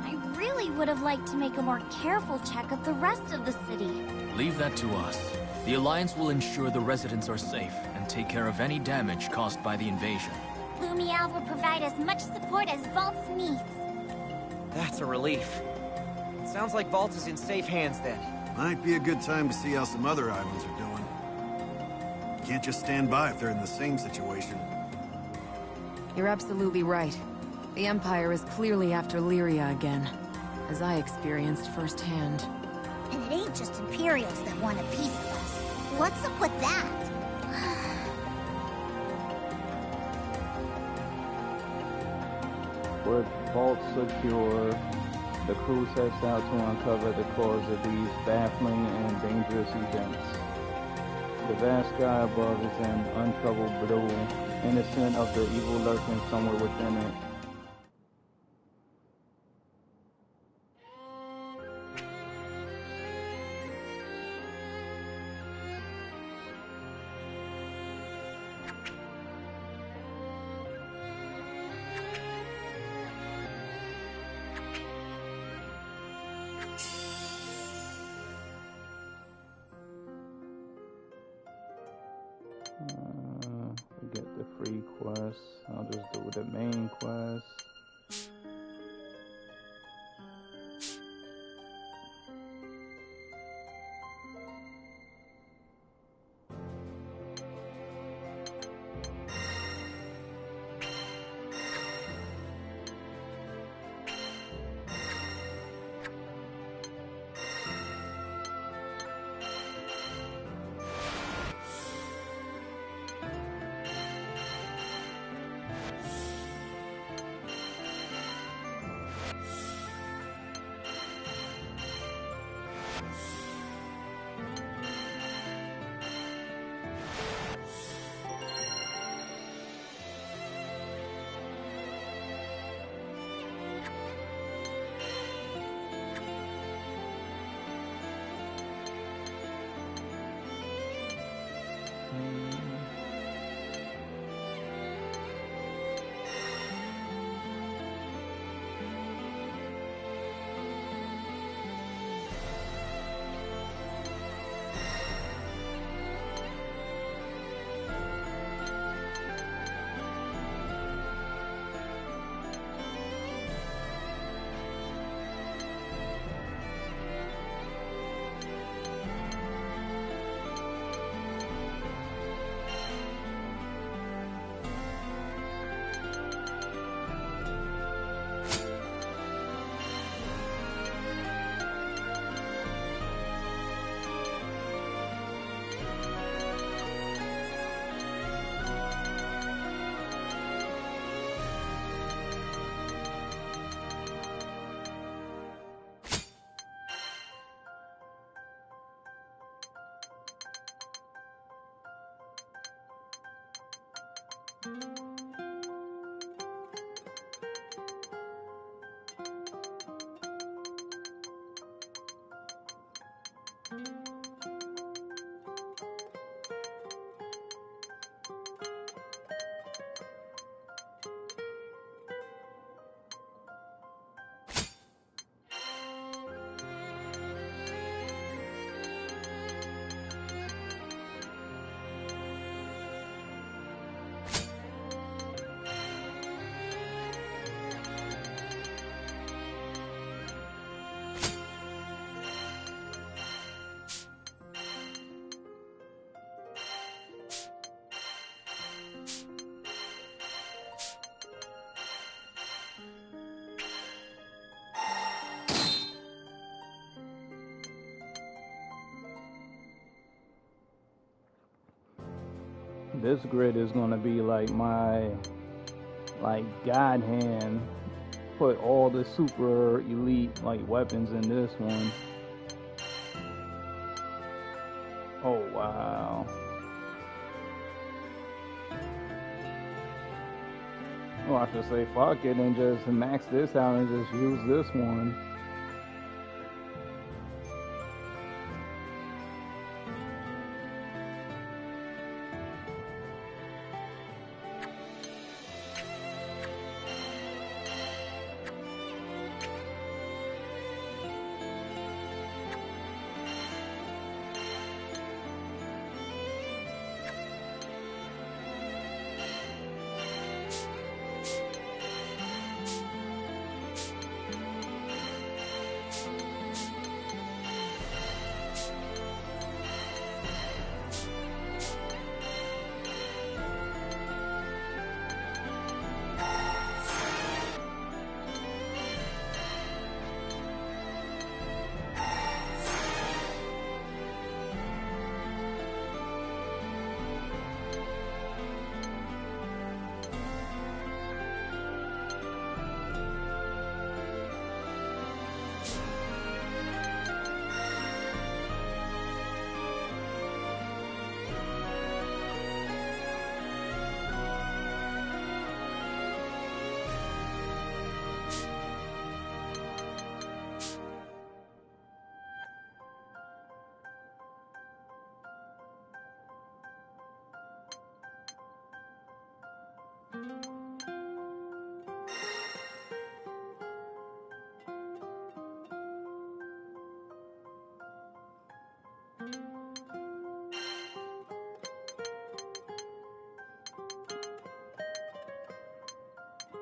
I really would have liked to make a more careful check of the rest of the city. Leave that to us. The Alliance will ensure the residents are safe and take care of any damage caused by the invasion. Lumiel will provide as much support as Vault's needs. That's a relief. It sounds like Vault is in safe hands then. Might be a good time to see how some other islands are doing. You can't just stand by if they're in the same situation. You're absolutely right. The Empire is clearly after Lyria again, as I experienced firsthand. And it ain't just Imperials that want a piece of us. What's up with that? With Vault secure, the crew sets out to uncover the cause of these baffling and dangerous events. The vast sky above is an untroubled blue, innocent of the evil lurking somewhere within it. Forget the free quest. I'll just do the main quest. This grid is gonna be like my God hand. Put all the super elite weapons in this one. Oh wow. Well, I should say fuck it and just max this out and just use this one.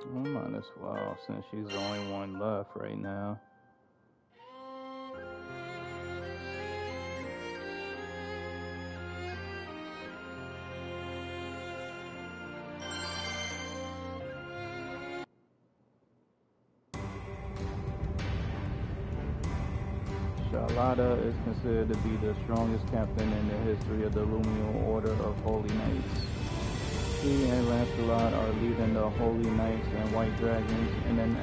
I might as well, since she's the only one left right now. Charlotta is considered to be the strongest captain in the history of the Lumial Order of Holy Knights. She and Lancelot are leading the Holy Knights and White Dragons in an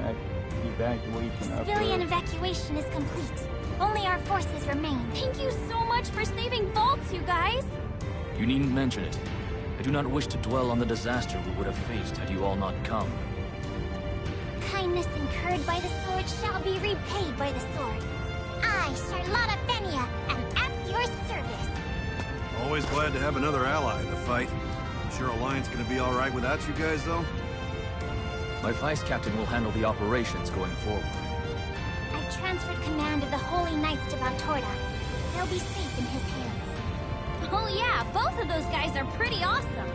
evacuation effort. Civilian evacuation is complete. Only our forces remain. Thank you so much for saving Vaults, you guys! You needn't mention it. I do not wish to dwell on the disaster we would have faced had you all not come. Kindness incurred by the sword shall be repaid by the sword. I, Charlotta Fenia, am at your service. Always glad to have another ally in the fight. Sure Alliance gonna be alright without you guys, though? My vice captain will handle the operations going forward. I've transferred command of the Holy Knights to Valtorta. They'll be safe in his hands. Oh yeah, both of those guys are pretty awesome.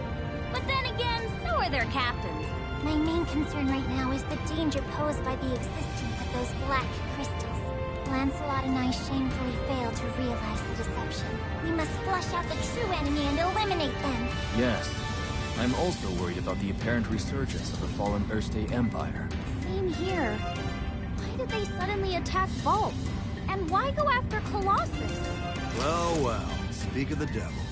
But then again, so are their captains. My main concern right now is the danger posed by the existence of those black crystals. Lancelot and I shamefully failed to realize the deception. We must flush out the true enemy and eliminate them. Yes. I'm also worried about the apparent resurgence of the fallen Erste Empire. Same here. Why did they suddenly attack Vault? And why go after Colossus? Well, well. Speak of the devil.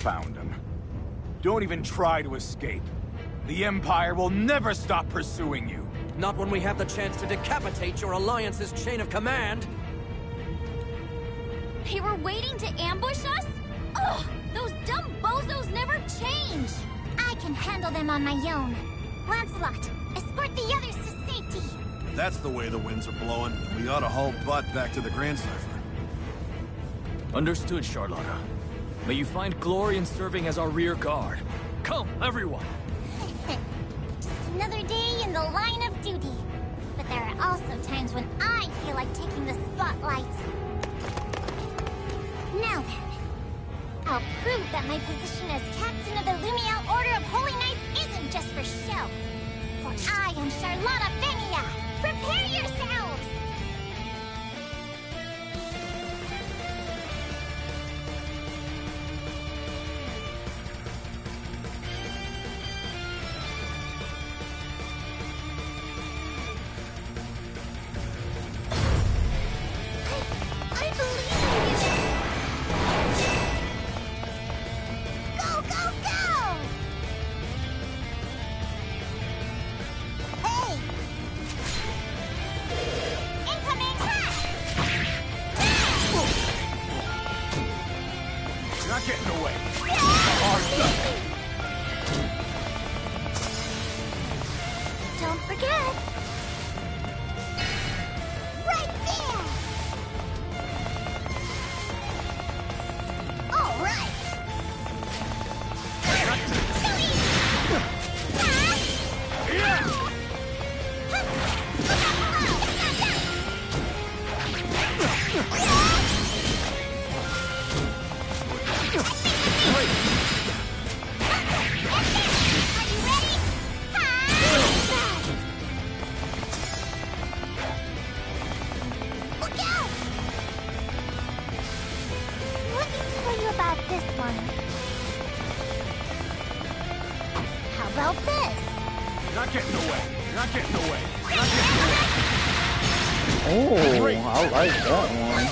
Found him. Don't even try to escape. The Empire will never stop pursuing you. Not when we have the chance to decapitate your Alliance's chain of command. They were waiting to ambush us? Ugh! Those dumb bozos never change! change. I can handle them on my own. Lancelot, escort the others to safety. If that's the way the winds are blowing, we ought to haul Butt back to the Grand Cipher. Understood, Charlotta. May you find glory in serving as our rear guard. Come, everyone! Just another day in the line of duty. But there are also times when I feel like taking the spotlight. Now then, I'll prove that my position as captain of the Lumiel Order of Holy Knights isn't just for show. For I am Charlotta Venia! Prepare yourselves! I believe in you! Go, go, go! Hey! Incoming attack! You're not getting away. Don't forget! Right there! All right! So easy! Are you ready? Look out! Let me tell you about this one. How about this? You're not getting away. You're not getting away. You're not getting away. Oh, I like that one.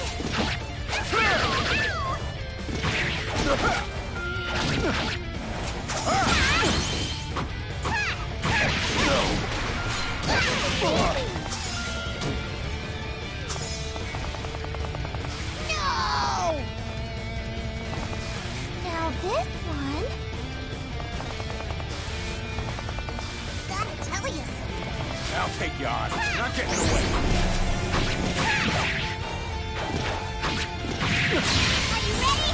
No! Now this one... Gotta tell you something. I'll take you on. You're not getting away. Are you ready?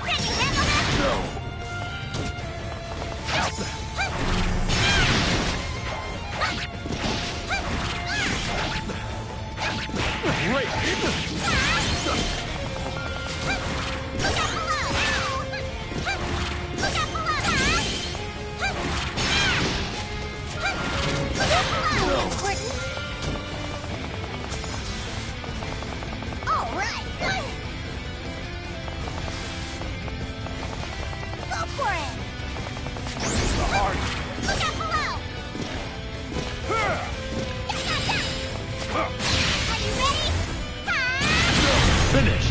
Ready, handle this? Great. Look out below! Look out below! Look out below! Important. All right. Go for it. The heart. Look out below. Are you ready? Finish!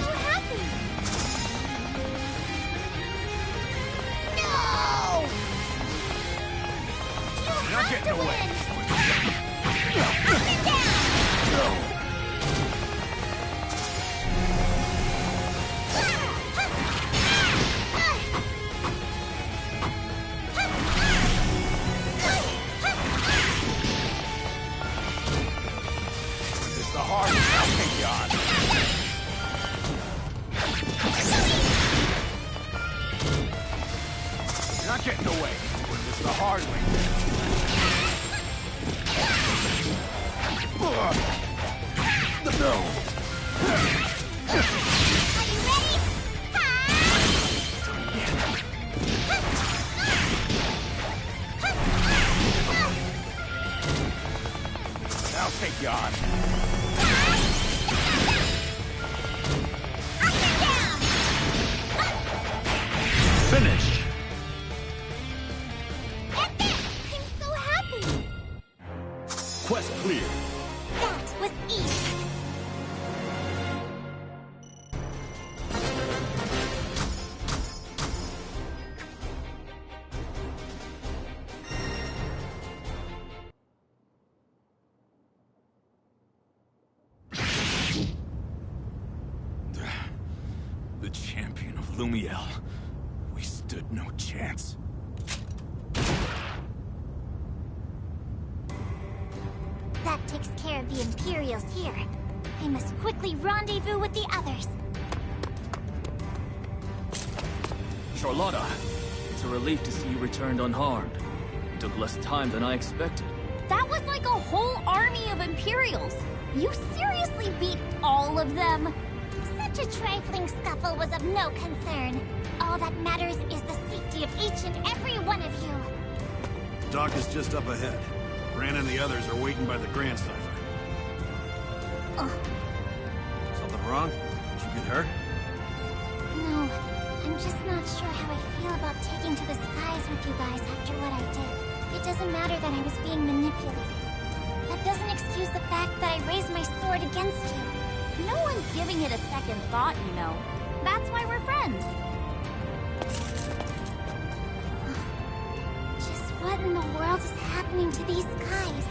What happened? No! You You're not have getting to away. win. Up and down. It's the heart. I'll take you on. You're not getting away. It's the hard way. Are you ready? I'll take you on. Up and down. Finish! And there! I'm so happy. Quest clear. That was easy. Lumiel. We stood no chance. That takes care of the Imperials here. I must quickly rendezvous with the others. Charlotta, it's a relief to see you returned unharmed. It took less time than I expected. That was like a whole army of Imperials. You seriously beat all of them? Such a trifling scuffle was of no concern. All that matters is the safety of each and every one of you. Doc is just up ahead. Ran and the others are waiting by the Grand Cipher. Something wrong? Did you get hurt? No, I'm just not sure how I feel about taking to the skies with you guys after what I did. It doesn't matter that I was being manipulated. That doesn't excuse the fact that I raised my sword against you. No one's giving it a second thought, you know. That's why we're friends. Just what in the world is happening to these guys?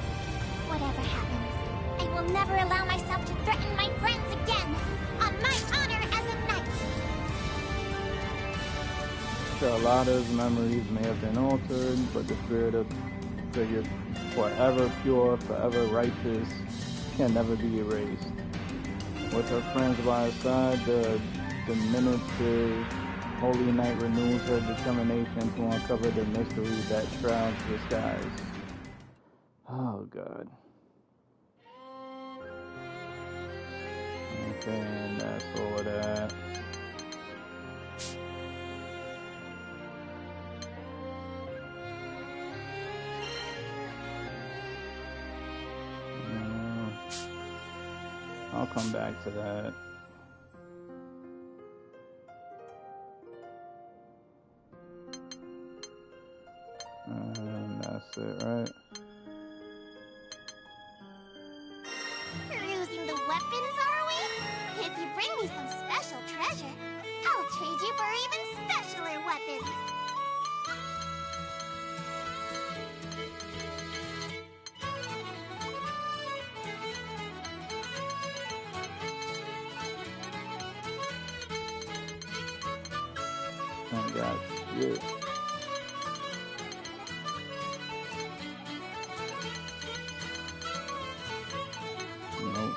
Whatever happens, I will never allow myself to threaten my friends again. On my honor as a knight. Charlotta's memories may have been altered, but the spirit of figure forever pure, forever righteous, can never be erased. With her friends by her side, the diminutive Holy Knight renews her determination to uncover the mystery that shrouds the skies. Oh, God. Okay, and that's all of that. I'll come back to that. And that's it, right? Perusing the weapons, are we? If you bring me some special treasure, I'll trade you for even specialer weapons. I got shit. Nope.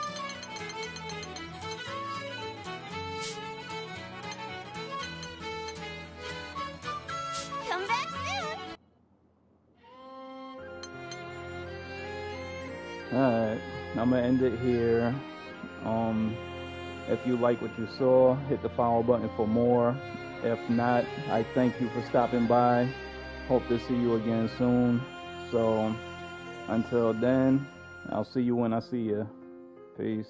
Come back soon. Alright, I'm gonna end it here. If you like what you saw, hit the follow button for more. If not, I thank you for stopping by. Hope to see you again soon. So, until then, I'll see you when I see you. Peace.